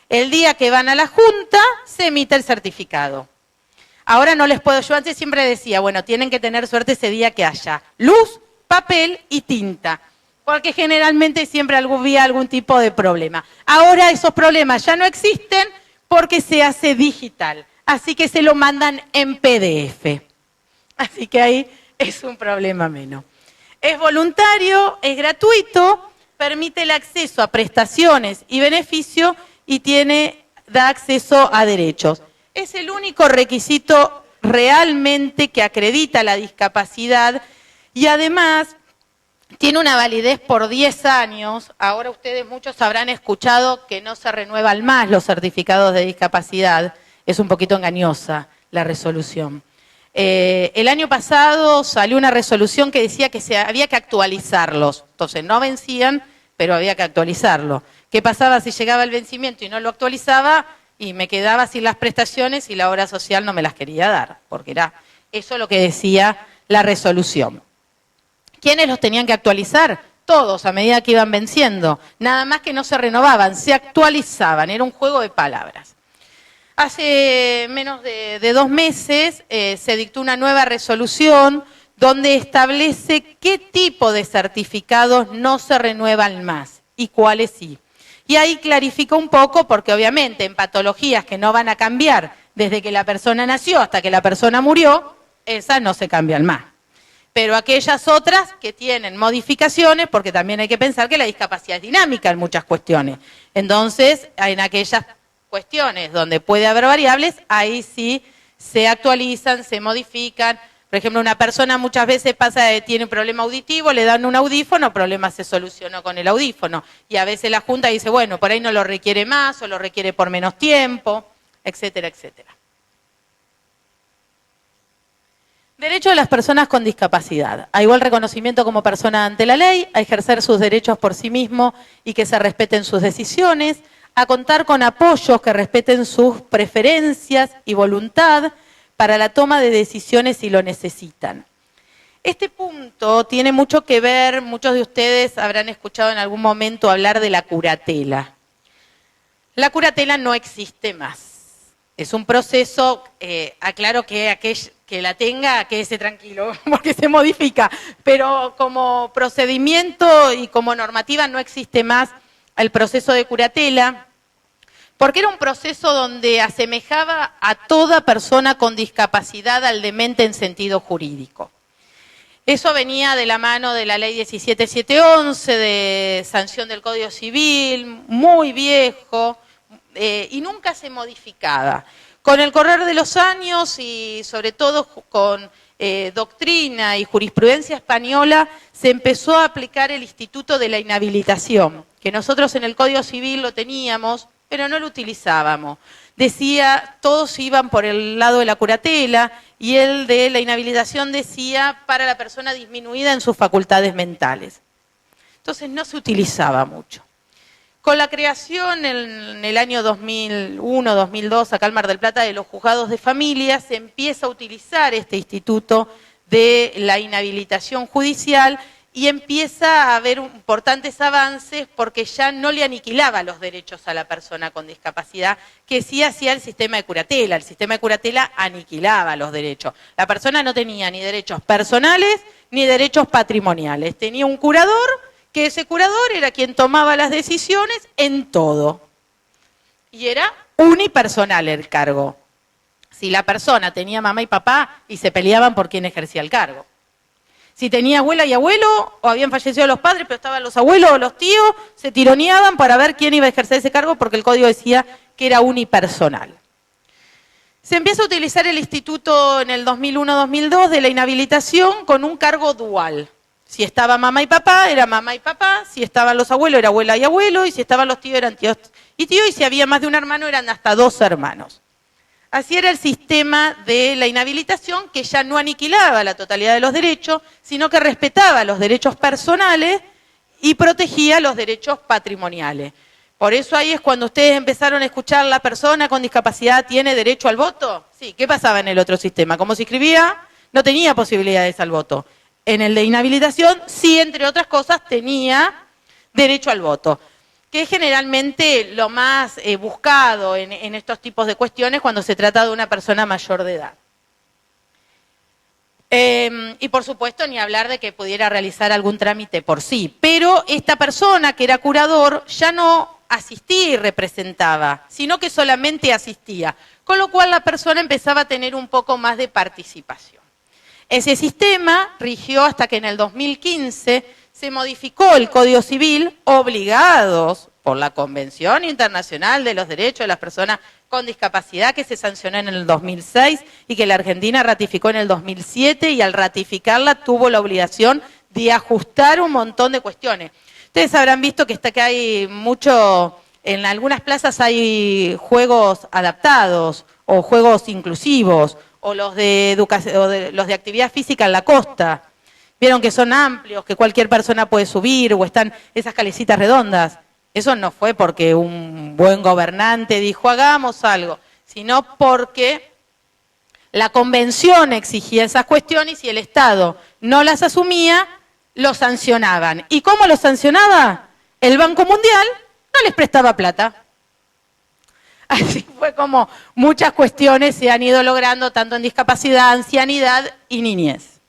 El día que van a la Junta se emite el certificado. Ahora no les puedo, yo antes siempre decía, bueno, tienen que tener suerte ese día que haya luz, papel y tinta, porque generalmente siempre había algún tipo de problema. Ahora esos problemas ya no existen porque se hace digital, así que se lo mandan en PDF. Así que ahí es un problema menos. Es voluntario, es gratuito, permite el acceso a prestaciones y beneficios y da acceso a derechos. Es el único requisito realmente que acredita la discapacidad y además tiene una validez por 10 años. Ahora ustedes muchos habrán escuchado que no se renuevan más los certificados de discapacidad. Es un poquito engañosa la resolución. El año pasado salió una resolución que decía que había que actualizarlos. Entonces no vencían, pero había que actualizarlo. ¿Qué pasaba si llegaba el vencimiento y no lo actualizaba? Y me quedaba sin las prestaciones y la obra social no me las quería dar, porque era eso lo que decía la resolución. ¿Quiénes los tenían que actualizar? Todos, a medida que iban venciendo. Nada más que no se renovaban, se actualizaban, era un juego de palabras. Hace menos de 2 meses se dictó una nueva resolución donde establece qué tipo de certificados no se renuevan más y cuáles sí. Y ahí clarificó un poco, porque obviamente en patologías que no van a cambiar desde que la persona nació hasta que la persona murió, esas no se cambian más. Pero aquellas otras que tienen modificaciones, porque también hay que pensar que la discapacidad es dinámica en muchas cuestiones. Entonces, en aquellas cuestiones donde puede haber variables, ahí sí se actualizan, se modifican. Por ejemplo, una persona muchas veces tiene un problema auditivo, le dan un audífono, el problema se solucionó con el audífono. Y a veces la Junta dice, bueno, por ahí no lo requiere más o lo requiere por menos tiempo, etcétera, etcétera. Derecho de las personas con discapacidad. A igual reconocimiento como persona ante la ley, a ejercer sus derechos por sí mismo y que se respeten sus decisiones, a contar con apoyos que respeten sus preferencias y voluntad para la toma de decisiones si lo necesitan. Este punto tiene mucho que ver, muchos de ustedes habrán escuchado en algún momento hablar de la curatela. La curatela no existe más. Es un proceso, aclaro que aquel que la tenga, quédese tranquilo, porque se modifica, pero como procedimiento y como normativa no existe más el proceso de curatela, porque era un proceso donde asemejaba a toda persona con discapacidad al demente en sentido jurídico. Eso venía de la mano de la ley 17711, de sanción del Código Civil, muy viejo, y nunca se modificaba. Con el correr de los años y sobre todo con doctrina y jurisprudencia española, se empezó a aplicar el instituto de la inhabilitación, que nosotros en el Código Civil lo teníamos, pero no lo utilizábamos. Decía, todos iban por el lado de la curatela y el de la inhabilitación decía para la persona disminuida en sus facultades mentales. Entonces no se utilizaba mucho. Con la creación en el año 2001-2002, acá en Mar del Plata, de los juzgados de familia, se empieza a utilizar este instituto de la inhabilitación judicial y empieza a haber importantes avances porque ya no le aniquilaba los derechos a la persona con discapacidad, que sí hacía el sistema de curatela. El sistema de curatela aniquilaba los derechos. La persona no tenía ni derechos personales ni derechos patrimoniales. Tenía un curador, que ese curador era quien tomaba las decisiones en todo. Y era unipersonal el cargo. Si la persona tenía mamá y papá y se peleaban por quién ejercía el cargo. Si tenía abuela y abuelo, o habían fallecido los padres, pero estaban los abuelos o los tíos, se tironeaban para ver quién iba a ejercer ese cargo porque el código decía que era unipersonal. Se empieza a utilizar el instituto en el 2001-2002 de la inhabilitación con un cargo dual. Si estaba mamá y papá, era mamá y papá, si estaban los abuelos, era abuela y abuelo, y si estaban los tíos, eran tíos y tío, y si había más de un hermano, eran hasta 2 hermanos. Así era el sistema de la inhabilitación, que ya no aniquilaba la totalidad de los derechos, sino que respetaba los derechos personales y protegía los derechos patrimoniales. Por eso ahí es cuando ustedes empezaron a escuchar la persona con discapacidad tiene derecho al voto. Sí, ¿qué pasaba en el otro sistema? Como se inscribía, no tenía posibilidades al voto. En el de inhabilitación, sí, entre otras cosas, tenía derecho al voto, que es generalmente lo más buscado en estos tipos de cuestiones cuando se trata de una persona mayor de edad. Y por supuesto, ni hablar de que pudiera realizar algún trámite por sí. Pero esta persona que era curador ya no asistía y representaba, sino que solamente asistía, con lo cual la persona empezaba a tener un poco más de participación. Ese sistema rigió hasta que en el 2015 se modificó el Código Civil, obligados por la Convención Internacional de los Derechos de las Personas con Discapacidad, que se sancionó en el 2006 y que la Argentina ratificó en el 2007, y al ratificarla tuvo la obligación de ajustar un montón de cuestiones. Ustedes habrán visto que hay mucho, en algunas plazas hay juegos adaptados o juegos inclusivos, o los de educación, o los de actividad física en la costa. Vieron que son amplios, que cualquier persona puede subir, o están esas calecitas redondas. Eso no fue porque un buen gobernante dijo hagamos algo, sino porque la Convención exigía esas cuestiones y el Estado no las asumía, lo sancionaban. ¿Y cómo lo sancionaba? El Banco Mundial no les prestaba plata. Así fue como muchas cuestiones se han ido logrando, tanto en discapacidad, ancianidad y niñez.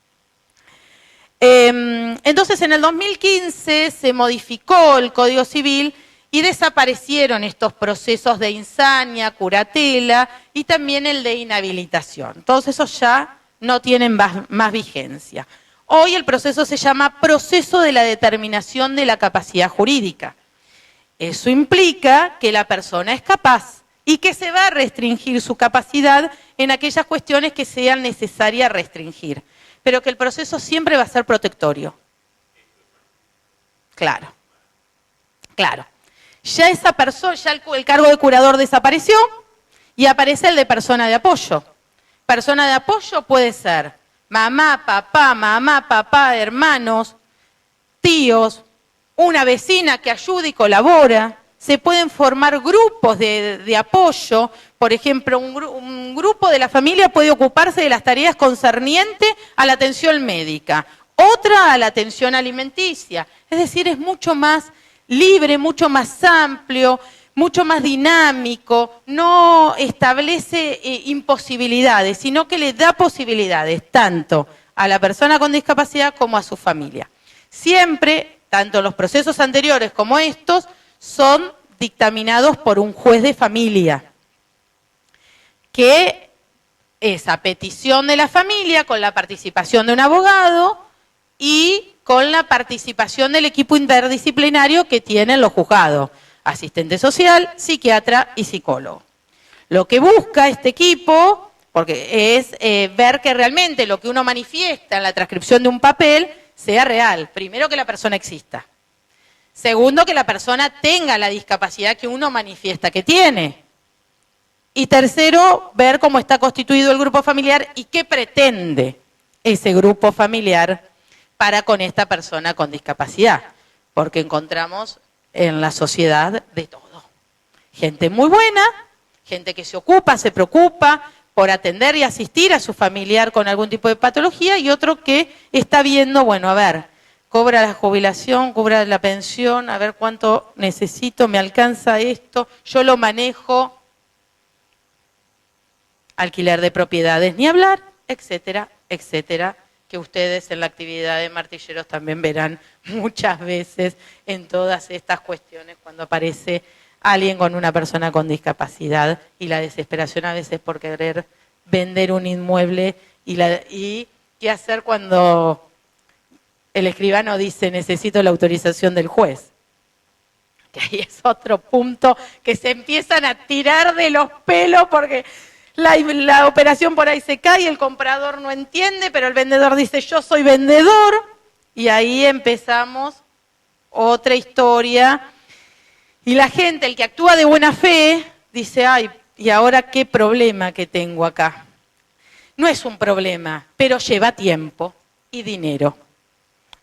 Entonces, en el 2015 se modificó el Código Civil y desaparecieron estos procesos de insania, curatela y también el de inhabilitación. Todos esos ya no tienen más vigencia. Hoy el proceso se llama proceso de la determinación de la capacidad jurídica. Eso implica que la persona es capaz y que se va a restringir su capacidad en aquellas cuestiones que sean necesarias restringir, pero que el proceso siempre va a ser protectorio. Claro, claro. Ya esa persona, ya el cargo de curador desapareció y aparece el de persona de apoyo. Persona de apoyo puede ser mamá, papá, hermanos, tíos, una vecina que ayuda y colabora. Se pueden formar grupos de apoyo. Por ejemplo, un grupo de la familia puede ocuparse de las tareas concernientes a la atención médica, otra a la atención alimenticia. Es decir, es mucho más libre, mucho más amplio, mucho más dinámico, no establece imposibilidades, sino que le da posibilidades tanto a la persona con discapacidad como a su familia. Siempre, tanto los procesos anteriores como estos, son dictaminados por un juez de familia, que es a petición de la familia, con la participación de un abogado y con la participación del equipo interdisciplinario que tienen los juzgados, asistente social, psiquiatra y psicólogo. Lo que busca este equipo, porque es ver que realmente lo que uno manifiesta en la transcripción de un papel sea real. Primero, que la persona exista. Segundo, que la persona tenga la discapacidad que uno manifiesta que tiene. Y tercero, ver cómo está constituido el grupo familiar y qué pretende ese grupo familiar para con esta persona con discapacidad. Porque encontramos en la sociedad de todo. Gente muy buena, gente que se ocupa, se preocupa por atender y asistir a su familiar con algún tipo de patología, y otro que está viendo, bueno, a ver, cobra la jubilación, cobra la pensión, a ver cuánto necesito, me alcanza esto, yo lo manejo, alquiler de propiedades, ni hablar, etcétera, etcétera, que ustedes en la actividad de martilleros también verán muchas veces en todas estas cuestiones cuando aparece alguien con una persona con discapacidad y la desesperación a veces por querer vender un inmueble y qué hacer cuando el escribano dice necesito la autorización del juez. Que ahí es otro punto que se empiezan a tirar de los pelos porque La operación por ahí se cae, el comprador no entiende, pero el vendedor dice yo soy vendedor, y ahí empezamos otra historia. Y la gente, el que actúa de buena fe, dice, ay, ¿y ahora qué problema que tengo acá? No es un problema, pero lleva tiempo y dinero.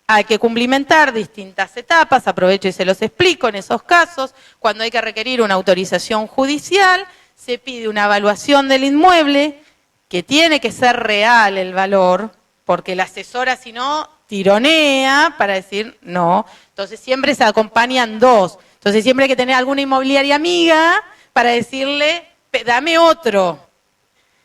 Hay que cumplimentar distintas etapas, aprovecho y se los explico en esos casos. Cuando hay que requerir una autorización judicial, se pide una evaluación del inmueble, que tiene que ser real el valor, porque la asesora si no tironea para decir no. Entonces siempre se acompañan dos. Entonces siempre hay que tener alguna inmobiliaria amiga para decirle, dame otro.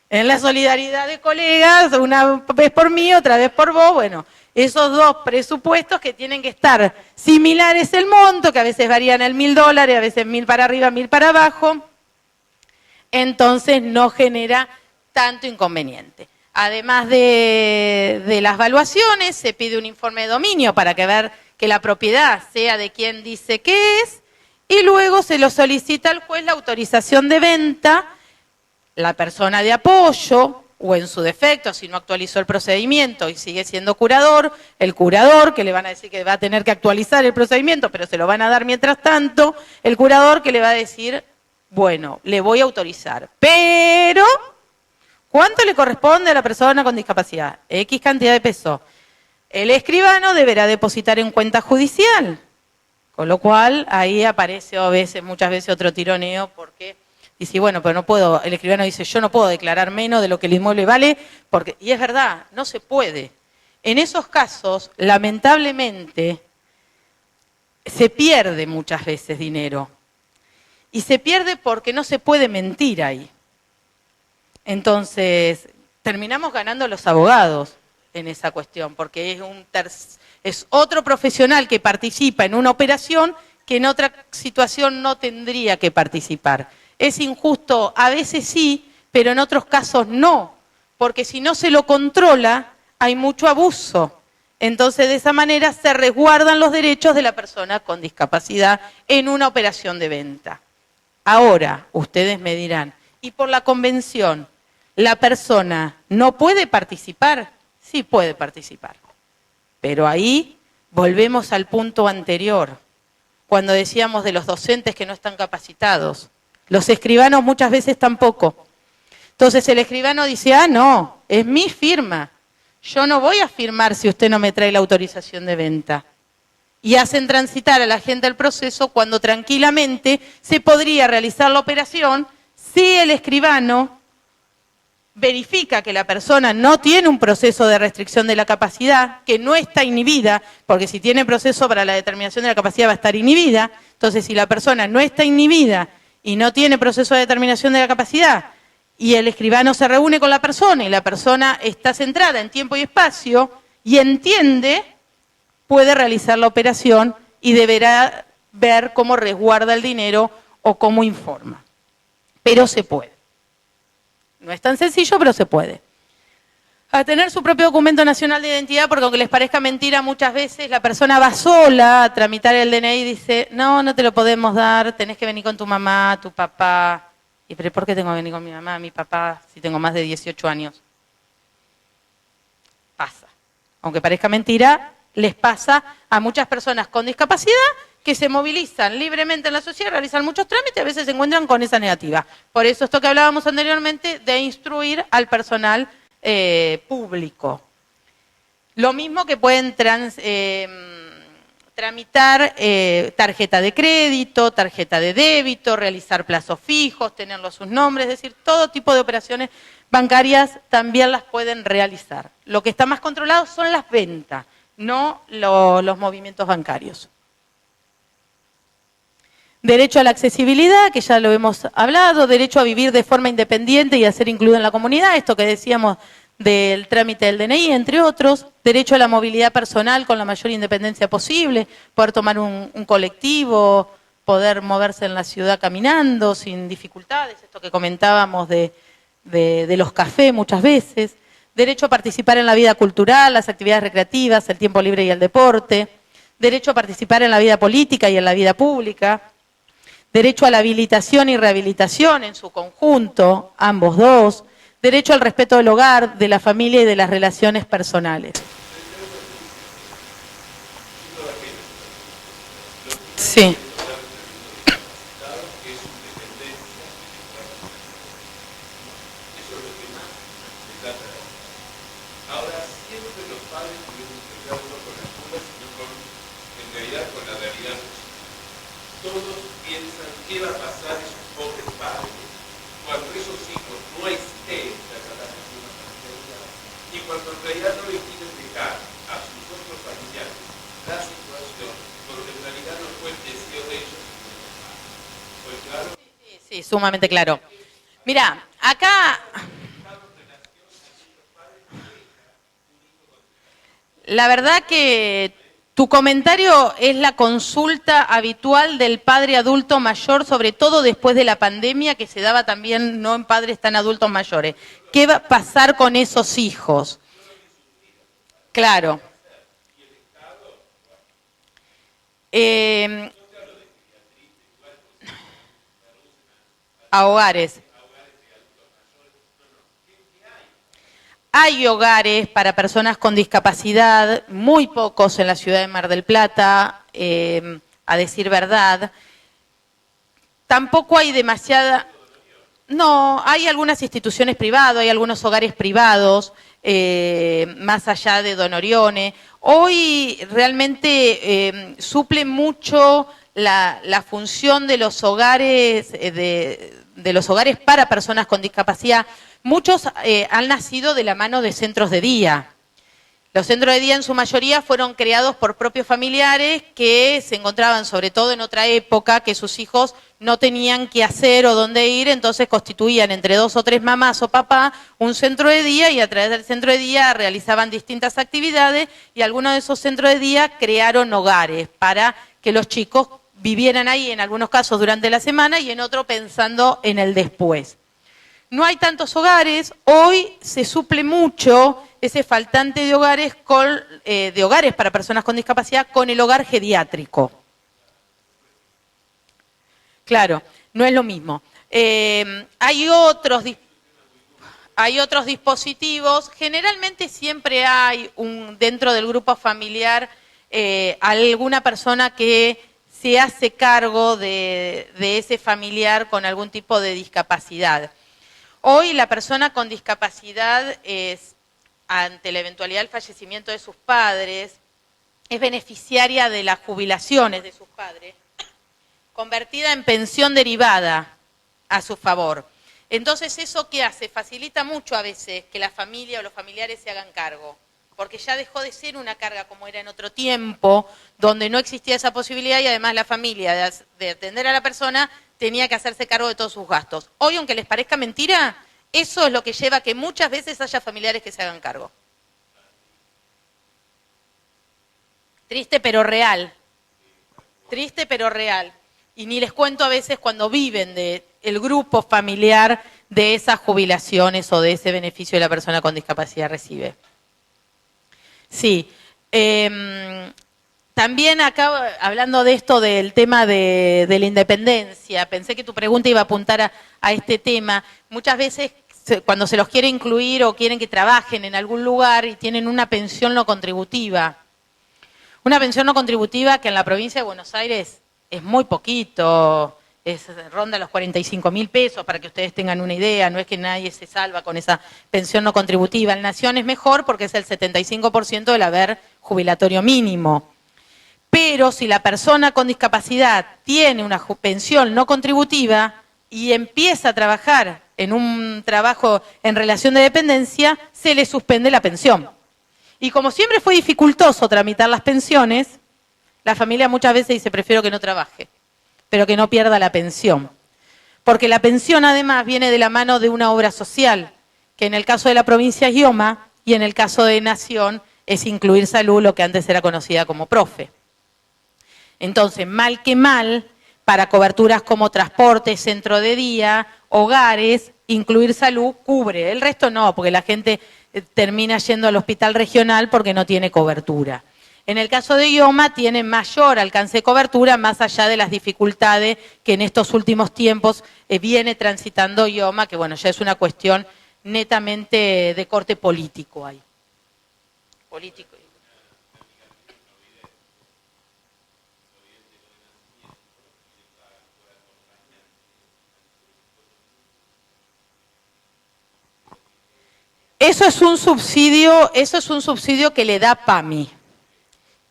En la solidaridad de colegas, una vez por mí, otra vez por vos, bueno, esos dos presupuestos que tienen que estar similares el monto, que a veces varían el $1.000, a veces 1.000 para arriba, 1.000 para abajo, entonces no genera tanto inconveniente. Además de las evaluaciones, se pide un informe de dominio para ver que la propiedad sea de quien dice que es, y luego se lo solicita al juez la autorización de venta, la persona de apoyo, o en su defecto, si no actualizó el procedimiento y sigue siendo curador, el curador, que le van a decir que va a tener que actualizar el procedimiento, pero se lo van a dar mientras tanto, el curador que le va a decir, bueno, le voy a autorizar, pero ¿cuánto le corresponde a la persona con discapacidad? X cantidad de pesos. El escribano deberá depositar en cuenta judicial, con lo cual ahí aparece muchas veces otro tironeo, porque dice, bueno, pero no puedo, el escribano dice, yo no puedo declarar menos de lo que el inmueble vale, porque, y es verdad, no se puede. En esos casos, lamentablemente, se pierde muchas veces dinero. Y se pierde porque no se puede mentir ahí. Entonces, terminamos ganando los abogados en esa cuestión, porque es otro profesional que participa en una operación que en otra situación no tendría que participar. Es injusto, a veces sí, pero en otros casos no, porque si no se lo controla, hay mucho abuso. Entonces, de esa manera se resguardan los derechos de la persona con discapacidad en una operación de venta. Ahora, ustedes me dirán, ¿y por la convención la persona no puede participar? Sí puede participar, pero ahí volvemos al punto anterior, cuando decíamos de los docentes que no están capacitados. Los escribanos muchas veces tampoco. Entonces el escribano dice, no, es mi firma. Yo no voy a firmar si usted no me trae la autorización de venta. Y hacen transitar a la gente al proceso cuando tranquilamente se podría realizar la operación si el escribano verifica que la persona no tiene un proceso de restricción de la capacidad, que no está inhibida, porque si tiene proceso para la determinación de la capacidad va a estar inhibida. Entonces si la persona no está inhibida y no tiene proceso de determinación de la capacidad, y el escribano se reúne con la persona, y la persona está centrada en tiempo y espacio, y entiende, puede realizar la operación, y deberá ver cómo resguarda el dinero o cómo informa. Pero se puede. No es tan sencillo, pero se puede. A tener su propio documento nacional de identidad, porque aunque les parezca mentira, muchas veces la persona va sola a tramitar el DNI y dice, no te lo podemos dar, tenés que venir con tu mamá, tu papá. ¿Y pero por qué tengo que venir con mi mamá, mi papá, si tengo más de 18 años? Pasa. Aunque parezca mentira, les pasa a muchas personas con discapacidad que se movilizan libremente en la sociedad, realizan muchos trámites y a veces se encuentran con esa negativa. Por eso esto que hablábamos anteriormente de instruir al personal público. Lo mismo que pueden tramitar tarjeta de crédito, tarjeta de débito, realizar plazos fijos, tenerlos sus nombres, es decir, todo tipo de operaciones bancarias también las pueden realizar. Lo que está más controlado son las ventas, no los movimientos bancarios. Derecho a la accesibilidad, que ya lo hemos hablado, derecho a vivir de forma independiente y a ser incluido en la comunidad, esto que decíamos del trámite del DNI, entre otros, derecho a la movilidad personal con la mayor independencia posible, poder tomar un colectivo, poder moverse en la ciudad caminando sin dificultades, esto que comentábamos de los cafés muchas veces, derecho a participar en la vida cultural, las actividades recreativas, el tiempo libre y el deporte, derecho a participar en la vida política y en la vida pública, derecho a la habilitación y rehabilitación en su conjunto, ambos dos, derecho al respeto del hogar, de la familia y de las relaciones personales. Sí. Ahora, siempre los padres tuvieron que ver uno con las nubes, sino en realidad con la realidad. Todos piensan qué va a pasar a esos pobres padres cuando esos hijos no estén trasladados a una paternidad y cuando en realidad no les quieren dejar a sus otros familiares la situación, porque en realidad no fue el deseo de ellos, sino de los padres. ¿Fue claro? Sí, sumamente claro. Mira, acá la verdad que tu comentario es la consulta habitual del padre adulto mayor, sobre todo después de la pandemia, que se daba también no en padres tan adultos mayores. ¿Qué va a pasar con esos hijos? Claro. A hogares. Hay hogares para personas con discapacidad, muy pocos en la ciudad de Mar del Plata, a decir verdad. Tampoco hay demasiada... No, hay algunas instituciones privadas, hay algunos hogares privados, más allá de Don Orione. Hoy realmente suple mucho la función de los hogares, de los hogares para personas con discapacidad. Muchos han nacido de la mano de centros de día. Los centros de día en su mayoría fueron creados por propios familiares que se encontraban, sobre todo en otra época, que sus hijos no tenían qué hacer o dónde ir, entonces constituían entre 2 o 3 mamás o papá un centro de día y a través del centro de día realizaban distintas actividades y algunos de esos centros de día crearon hogares para que los chicos vivieran ahí, en algunos casos durante la semana y en otros pensando en el después. No hay tantos hogares, hoy se suple mucho ese faltante de hogares, de hogares para personas con discapacidad con el hogar geriátrico. Claro, no es lo mismo. Hay otros dispositivos, generalmente siempre hay dentro del grupo familiar alguna persona que se hace cargo de ese familiar con algún tipo de discapacidad. Hoy la persona con discapacidad ante la eventualidad del fallecimiento de sus padres, es beneficiaria de las jubilaciones de sus padres, convertida en pensión derivada a su favor. Entonces, ¿eso qué hace? Facilita mucho a veces que la familia o los familiares se hagan cargo, porque ya dejó de ser una carga como era en otro tiempo, donde no existía esa posibilidad y además la familia de atender a la persona tenía que hacerse cargo de todos sus gastos. Hoy, aunque les parezca mentira, eso es lo que lleva a que muchas veces haya familiares que se hagan cargo. Triste pero real. Triste pero real. Y ni les cuento a veces cuando viven del grupo familiar de esas jubilaciones o de ese beneficio que la persona con discapacidad recibe. Sí. También acá, hablando de esto del tema de la independencia, pensé que tu pregunta iba a apuntar a este tema. Muchas veces cuando se los quiere incluir o quieren que trabajen en algún lugar y tienen una pensión no contributiva. Una pensión no contributiva que en la provincia de Buenos Aires es muy poquito, ronda los 45.000 pesos, para que ustedes tengan una idea, no es que nadie se salva con esa pensión no contributiva. En Nación es mejor porque es el 75% del haber jubilatorio mínimo. Pero si la persona con discapacidad tiene una pensión no contributiva y empieza a trabajar en un trabajo en relación de dependencia, se le suspende la pensión. Y como siempre fue dificultoso tramitar las pensiones, la familia muchas veces dice, prefiero que no trabaje, pero que no pierda la pensión. Porque la pensión además viene de la mano de una obra social, que en el caso de la provincia es IOMA y en el caso de Nación es Incluir Salud, lo que antes era conocida como PROFE. Entonces, mal que mal, para coberturas como transporte, centro de día, hogares, Incluir Salud cubre. El resto no, porque la gente termina yendo al hospital regional porque no tiene cobertura. En el caso de IOMA tiene mayor alcance de cobertura, más allá de las dificultades que en estos últimos tiempos viene transitando IOMA, que bueno, ya es una cuestión netamente de corte político ahí. Político. Eso es un subsidio que le da PAMI,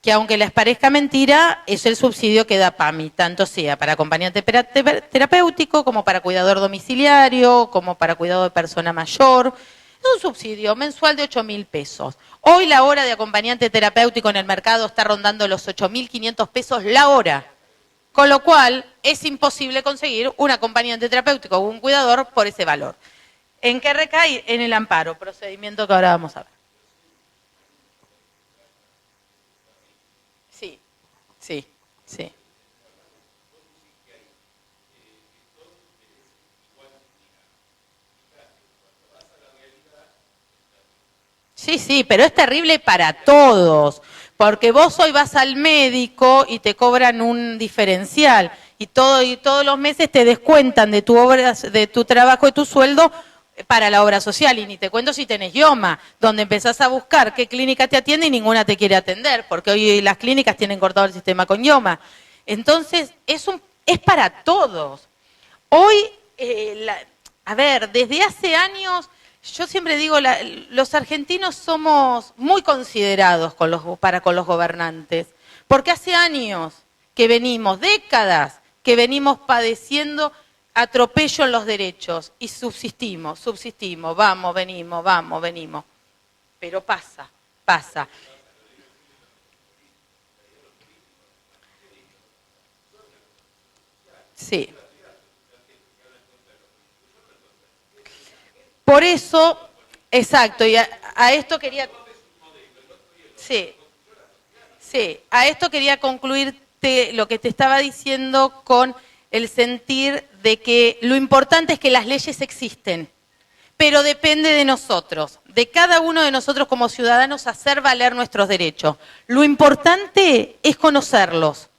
que aunque les parezca mentira, es el subsidio que da PAMI, tanto sea para acompañante terapéutico, como para cuidador domiciliario, como para cuidado de persona mayor. Es un subsidio mensual de 8.000 pesos. Hoy la hora de acompañante terapéutico en el mercado está rondando los 8.500 pesos la hora, con lo cual es imposible conseguir un acompañante terapéutico o un cuidador por ese valor. ¿En qué recae? En el amparo, procedimiento que ahora vamos a ver. Sí, sí, sí. Sí, sí, pero es terrible para todos, porque vos hoy vas al médico y te cobran un diferencial y todos los meses te descuentan de tu obra, de tu trabajo, de tu sueldo para la obra social, y ni te cuento si tenés IOMA, donde empezás a buscar qué clínica te atiende y ninguna te quiere atender, porque hoy las clínicas tienen cortado el sistema con IOMA. Entonces, es para todos. Hoy, a ver, desde hace años, yo siempre digo, los argentinos somos muy considerados para con los gobernantes, porque hace años que venimos, décadas, que venimos padeciendo atropello en los derechos y subsistimos, vamos, venimos, pero pasa. Sí. Por eso, exacto, y a esto quería... Sí, a esto quería concluirte lo que te estaba diciendo con el sentir de que lo importante es que las leyes existen, pero depende de nosotros, de cada uno de nosotros como ciudadanos hacer valer nuestros derechos. Lo importante es conocerlos,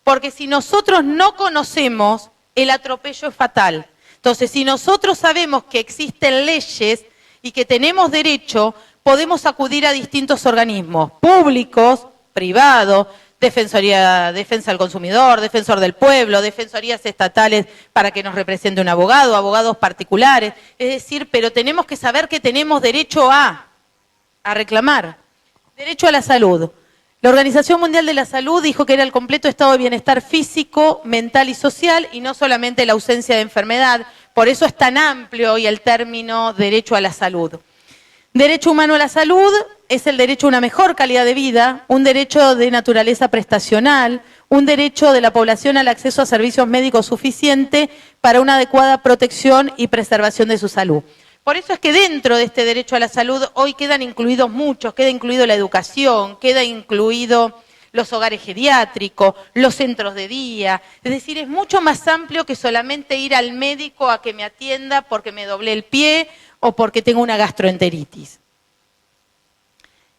porque si nosotros no conocemos, el atropello es fatal. Entonces, si nosotros sabemos que existen leyes y que tenemos derecho, podemos acudir a distintos organismos públicos, privados, defensa del consumidor, defensor del pueblo, defensorías estatales para que nos represente un abogado, abogados particulares. Es decir, pero tenemos que saber que tenemos derecho a reclamar. Derecho a la salud. La Organización Mundial de la Salud dijo que era el completo estado de bienestar físico, mental y social, y no solamente la ausencia de enfermedad. Por eso es tan amplio hoy el término derecho a la salud. Derecho humano a la salud es el derecho a una mejor calidad de vida, un derecho de naturaleza prestacional, un derecho de la población al acceso a servicios médicos suficiente para una adecuada protección y preservación de su salud. Por eso es que dentro de este derecho a la salud hoy quedan incluidos muchos, queda incluido la educación, queda incluido los hogares geriátricos, los centros de día. Es decir, es mucho más amplio que solamente ir al médico a que me atienda porque me doblé el pie o porque tengo una gastroenteritis.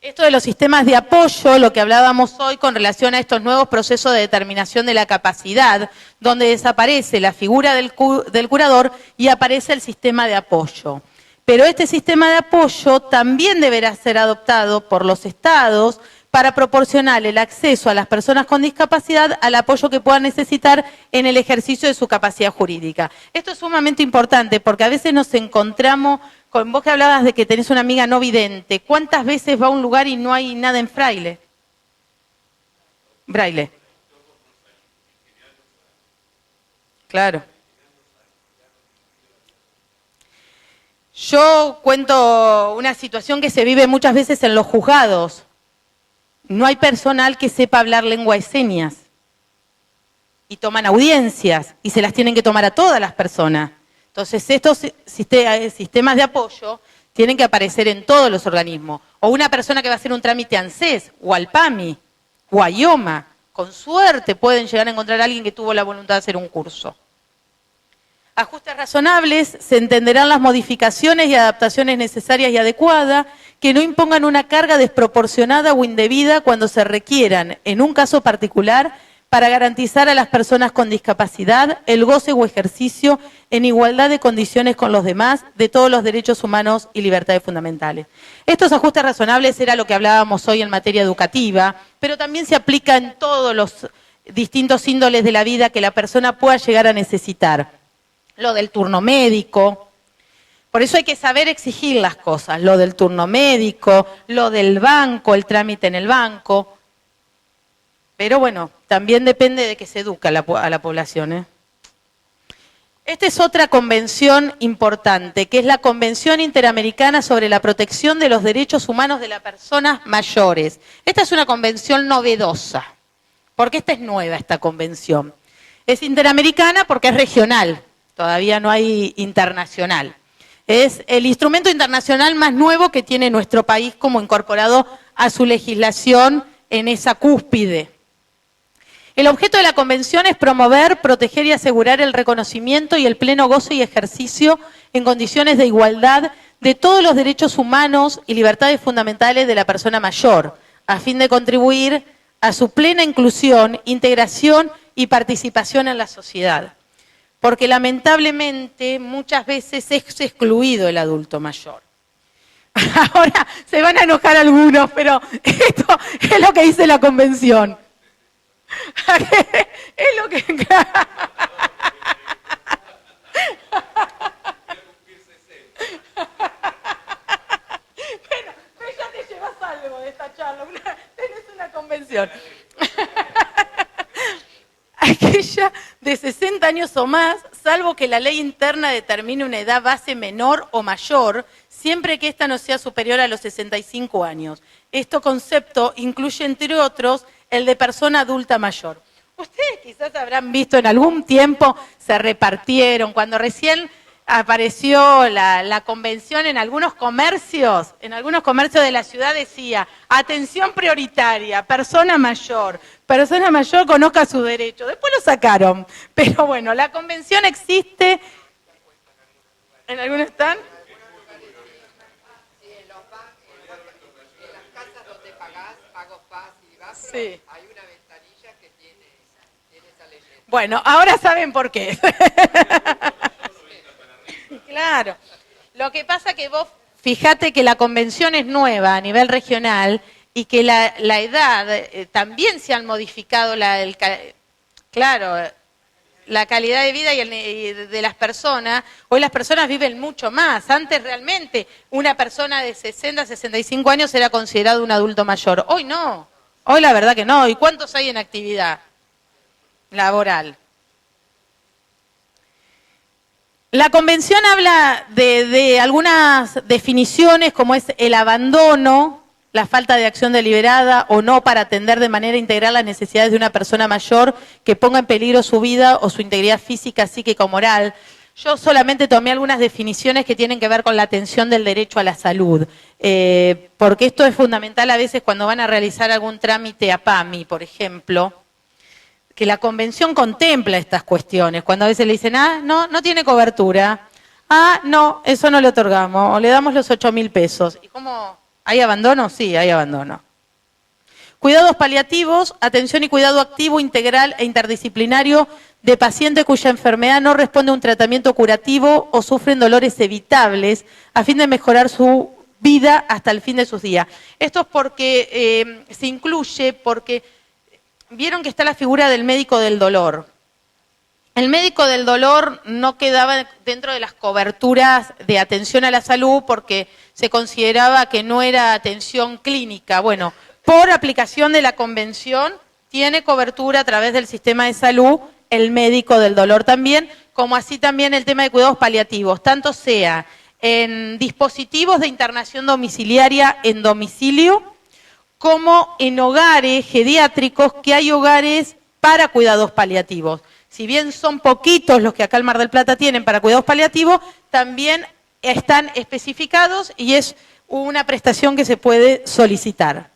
Esto de los sistemas de apoyo, lo que hablábamos hoy con relación a estos nuevos procesos de determinación de la capacidad, donde desaparece la figura del curador y aparece el sistema de apoyo. Pero este sistema de apoyo también deberá ser adoptado por los estados para proporcionar el acceso a las personas con discapacidad al apoyo que puedan necesitar en el ejercicio de su capacidad jurídica. Esto es sumamente importante porque a veces nos encontramos, con vos que hablabas de que tenés una amiga no vidente, ¿cuántas veces va a un lugar y no hay nada en braille? Braille. Claro. Yo cuento una situación que se vive muchas veces en los juzgados. No hay personal que sepa hablar lengua de señas. Y toman audiencias y se las tienen que tomar a todas las personas. Entonces, estos sistemas de apoyo tienen que aparecer en todos los organismos. O una persona que va a hacer un trámite ANSES, o al PAMI, o a IOMA. Con suerte pueden llegar a encontrar a alguien que tuvo la voluntad de hacer un curso. Ajustes razonables, se entenderán las modificaciones y adaptaciones necesarias y adecuadas que no impongan una carga desproporcionada o indebida cuando se requieran, en un caso particular, para garantizar a las personas con discapacidad el goce o ejercicio en igualdad de condiciones con los demás de todos los derechos humanos y libertades fundamentales. Estos ajustes razonables era lo que hablábamos hoy en materia educativa, pero también se aplica en todos los distintos índoles de la vida que la persona pueda llegar a necesitar. Lo del turno médico, por eso hay que saber exigir las cosas, lo del turno médico, lo del banco, el trámite en el banco. Pero bueno, también depende de que se eduque a la población, ¿eh? Esta es otra convención importante, que es la Convención Interamericana sobre la Protección de los Derechos Humanos de las Personas Mayores. Esta es una convención novedosa, porque esta es nueva, esta convención. Es interamericana porque es regional, todavía no hay internacional. Es el instrumento internacional más nuevo que tiene nuestro país como incorporado a su legislación en esa cúspide. El objeto de la convención es promover, proteger y asegurar el reconocimiento y el pleno goce y ejercicio en condiciones de igualdad de todos los derechos humanos y libertades fundamentales de la persona mayor, a fin de contribuir a su plena inclusión, integración y participación en la sociedad. Porque lamentablemente muchas veces es excluido el adulto mayor. Ahora se van a enojar algunos, pero esto es lo que dice la convención. Es lo que... Bueno, pero ya te llevas algo de esta charla, tenés una convención. Aquella de 60 años o más, salvo que la ley interna determine una edad base menor o mayor, siempre que ésta no sea superior a los 65 años. Este concepto incluye, entre otros, el de persona adulta mayor. Ustedes quizás habrán visto en algún tiempo, se repartieron, cuando recién apareció la convención en algunos comercios de la ciudad decía, atención prioritaria, persona mayor conozca sus derechos. Después lo sacaron, pero bueno, la convención existe. ¿En algunos están? Sí. Hay una ventanilla que tiene esa leyenda. Bueno, ahora saben por qué. Claro. Lo que pasa que vos, fíjate que la convención es nueva a nivel regional y que la edad, también se han modificado la calidad de vida y de las personas. Hoy las personas viven mucho más. Antes realmente una persona de 60, 65 años era considerado un adulto mayor. Hoy no. Hoy la verdad que no. ¿Y cuántos hay en actividad laboral? La convención habla de algunas definiciones como es el abandono, la falta de acción deliberada o no para atender de manera integral las necesidades de una persona mayor que ponga en peligro su vida o su integridad física, psíquica o moral. Yo solamente tomé algunas definiciones que tienen que ver con la atención del derecho a la salud, porque esto es fundamental a veces cuando van a realizar algún trámite a PAMI, por ejemplo, que la convención contempla estas cuestiones. Cuando a veces le dicen, no tiene cobertura, no, eso no le otorgamos, o le damos los 8.000 pesos. ¿Y cómo? ¿Hay abandono? Sí, hay abandono. Cuidados paliativos, atención y cuidado activo, integral e interdisciplinario de pacientes cuya enfermedad no responde a un tratamiento curativo o sufren dolores evitables a fin de mejorar su vida hasta el fin de sus días. Esto es porque se incluye, porque vieron que está la figura del médico del dolor. El médico del dolor no quedaba dentro de las coberturas de atención a la salud porque se consideraba que no era atención clínica. Bueno, por aplicación de la convención tiene cobertura a través del sistema de salud el médico del dolor también, como así también el tema de cuidados paliativos, tanto sea en dispositivos de internación domiciliaria en domicilio, como en hogares geriátricos, que hay hogares para cuidados paliativos. Si bien son poquitos los que acá en Mar del Plata tienen para cuidados paliativos, también están especificados y es una prestación que se puede solicitar.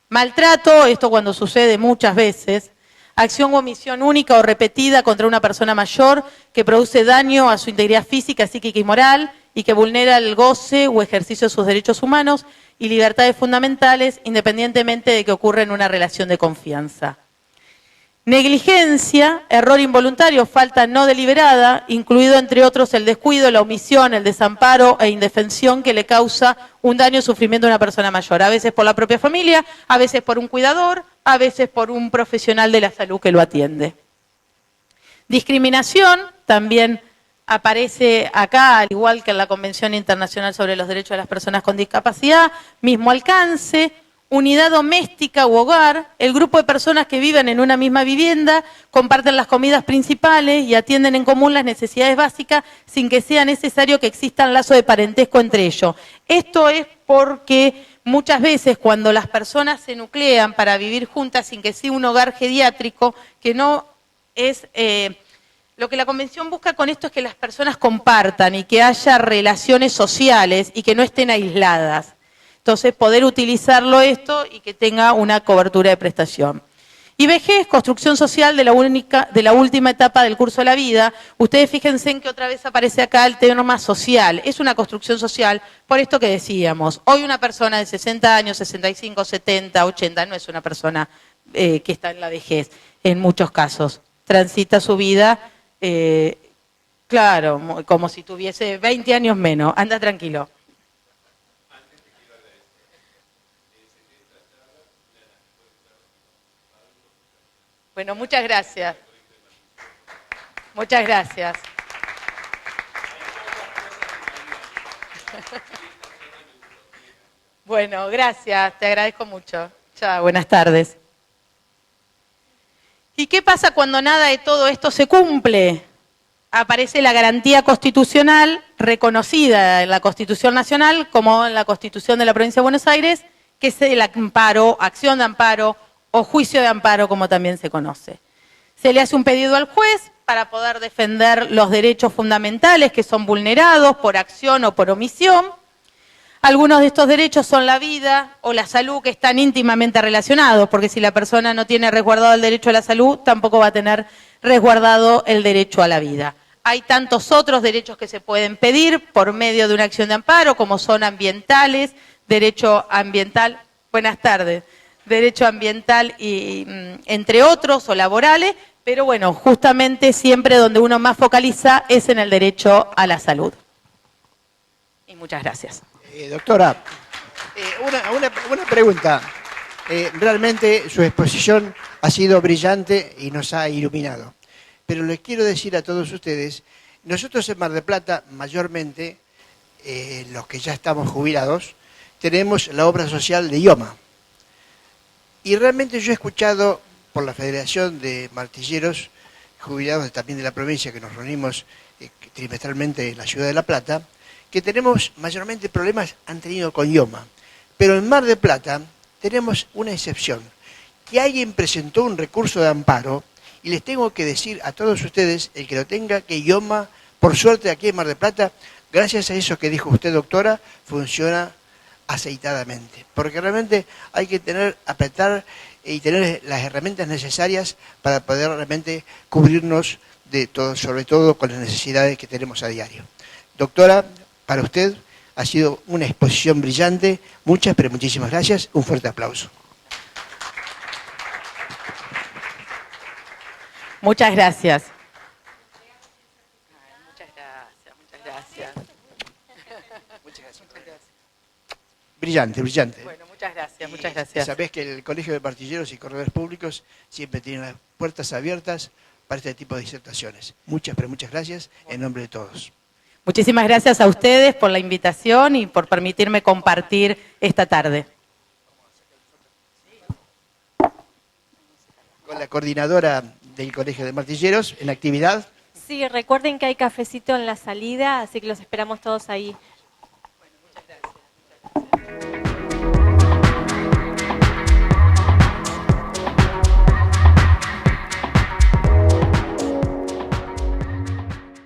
Maltrato, esto cuando sucede muchas veces, acción o omisión única o repetida contra una persona mayor que produce daño a su integridad física, psíquica y moral, y que vulnera el goce o ejercicio de sus derechos humanos y libertades fundamentales, independientemente de que ocurra en una relación de confianza. Negligencia, error involuntario, falta no deliberada, incluido entre otros el descuido, la omisión, el desamparo e indefensión que le causa un daño o sufrimiento a una persona mayor, a veces por la propia familia, a veces por un cuidador, a veces por un profesional de la salud que lo atiende. Discriminación también aparece acá, al igual que en la Convención Internacional sobre los Derechos de las Personas con Discapacidad, mismo alcance. Unidad doméstica u hogar, el grupo de personas que viven en una misma vivienda, comparten las comidas principales y atienden en común las necesidades básicas sin que sea necesario que existan lazos de parentesco entre ellos. Esto es porque muchas veces cuando las personas se nuclean para vivir juntas sin que sea un hogar geriátrico, que no es... Lo que la Convención busca con esto es que las personas compartan y que haya relaciones sociales y que no estén aisladas. Entonces, poder utilizarlo esto y que tenga una cobertura de prestación. Y vejez, construcción social de la última etapa del curso de la vida. Ustedes fíjense en que otra vez aparece acá el tema social. Es una construcción social, por esto que decíamos. Hoy una persona de 60 años, 65, 70, 80, no es una persona que está en la vejez, en muchos casos. Transita su vida, claro, como si tuviese 20 años menos. Anda tranquilo. Bueno, muchas gracias. Muchas gracias. Bueno, gracias, te agradezco mucho. Chao, buenas tardes. ¿Y qué pasa cuando nada de todo esto se cumple? Aparece la garantía constitucional reconocida en la Constitución Nacional como en la Constitución de la Provincia de Buenos Aires, que es el amparo, acción de amparo, o juicio de amparo, como también se conoce. Se le hace un pedido al juez para poder defender los derechos fundamentales que son vulnerados por acción o por omisión. Algunos de estos derechos son la vida o la salud, que están íntimamente relacionados, porque si la persona no tiene resguardado el derecho a la salud, tampoco va a tener resguardado el derecho a la vida. Hay tantos otros derechos que se pueden pedir por medio de una acción de amparo, como son ambientales, derecho ambiental, buenas tardes, derecho ambiental y entre otros, o laborales, pero bueno, justamente siempre donde uno más focaliza es en el derecho a la salud. Y muchas gracias. Doctora, una pregunta. Realmente su exposición ha sido brillante y nos ha iluminado. Pero les quiero decir a todos ustedes, nosotros en Mar del Plata, mayormente, los que ya estamos jubilados, tenemos la obra social de IOMA. Y realmente yo he escuchado por la Federación de Martilleros, jubilados también de la provincia, que nos reunimos trimestralmente en la ciudad de La Plata, que tenemos mayormente problemas han tenido con IOMA. Pero en Mar del Plata tenemos una excepción, que alguien presentó un recurso de amparo, y les tengo que decir a todos ustedes, el que lo tenga, que IOMA, por suerte aquí en Mar del Plata, gracias a eso que dijo usted, doctora, funciona aceitadamente. Porque realmente hay que apretar y tener las herramientas necesarias para poder realmente cubrirnos de todo, sobre todo con las necesidades que tenemos a diario. Doctora, para usted ha sido una exposición brillante. Muchas, pero muchísimas gracias. Un fuerte aplauso. Muchas gracias. Muchas gracias. Muchas gracias. Brillante, brillante. Bueno, muchas gracias, muchas gracias. Sabés que el Colegio de Martilleros y Corredores Públicos siempre tiene las puertas abiertas para este tipo de disertaciones. Muchas, pero muchas gracias en nombre de todos. Muchísimas gracias a ustedes por la invitación y por permitirme compartir esta tarde. Con la coordinadora del Colegio de Martilleros en actividad. Sí, recuerden que hay cafecito en la salida, así que los esperamos todos ahí.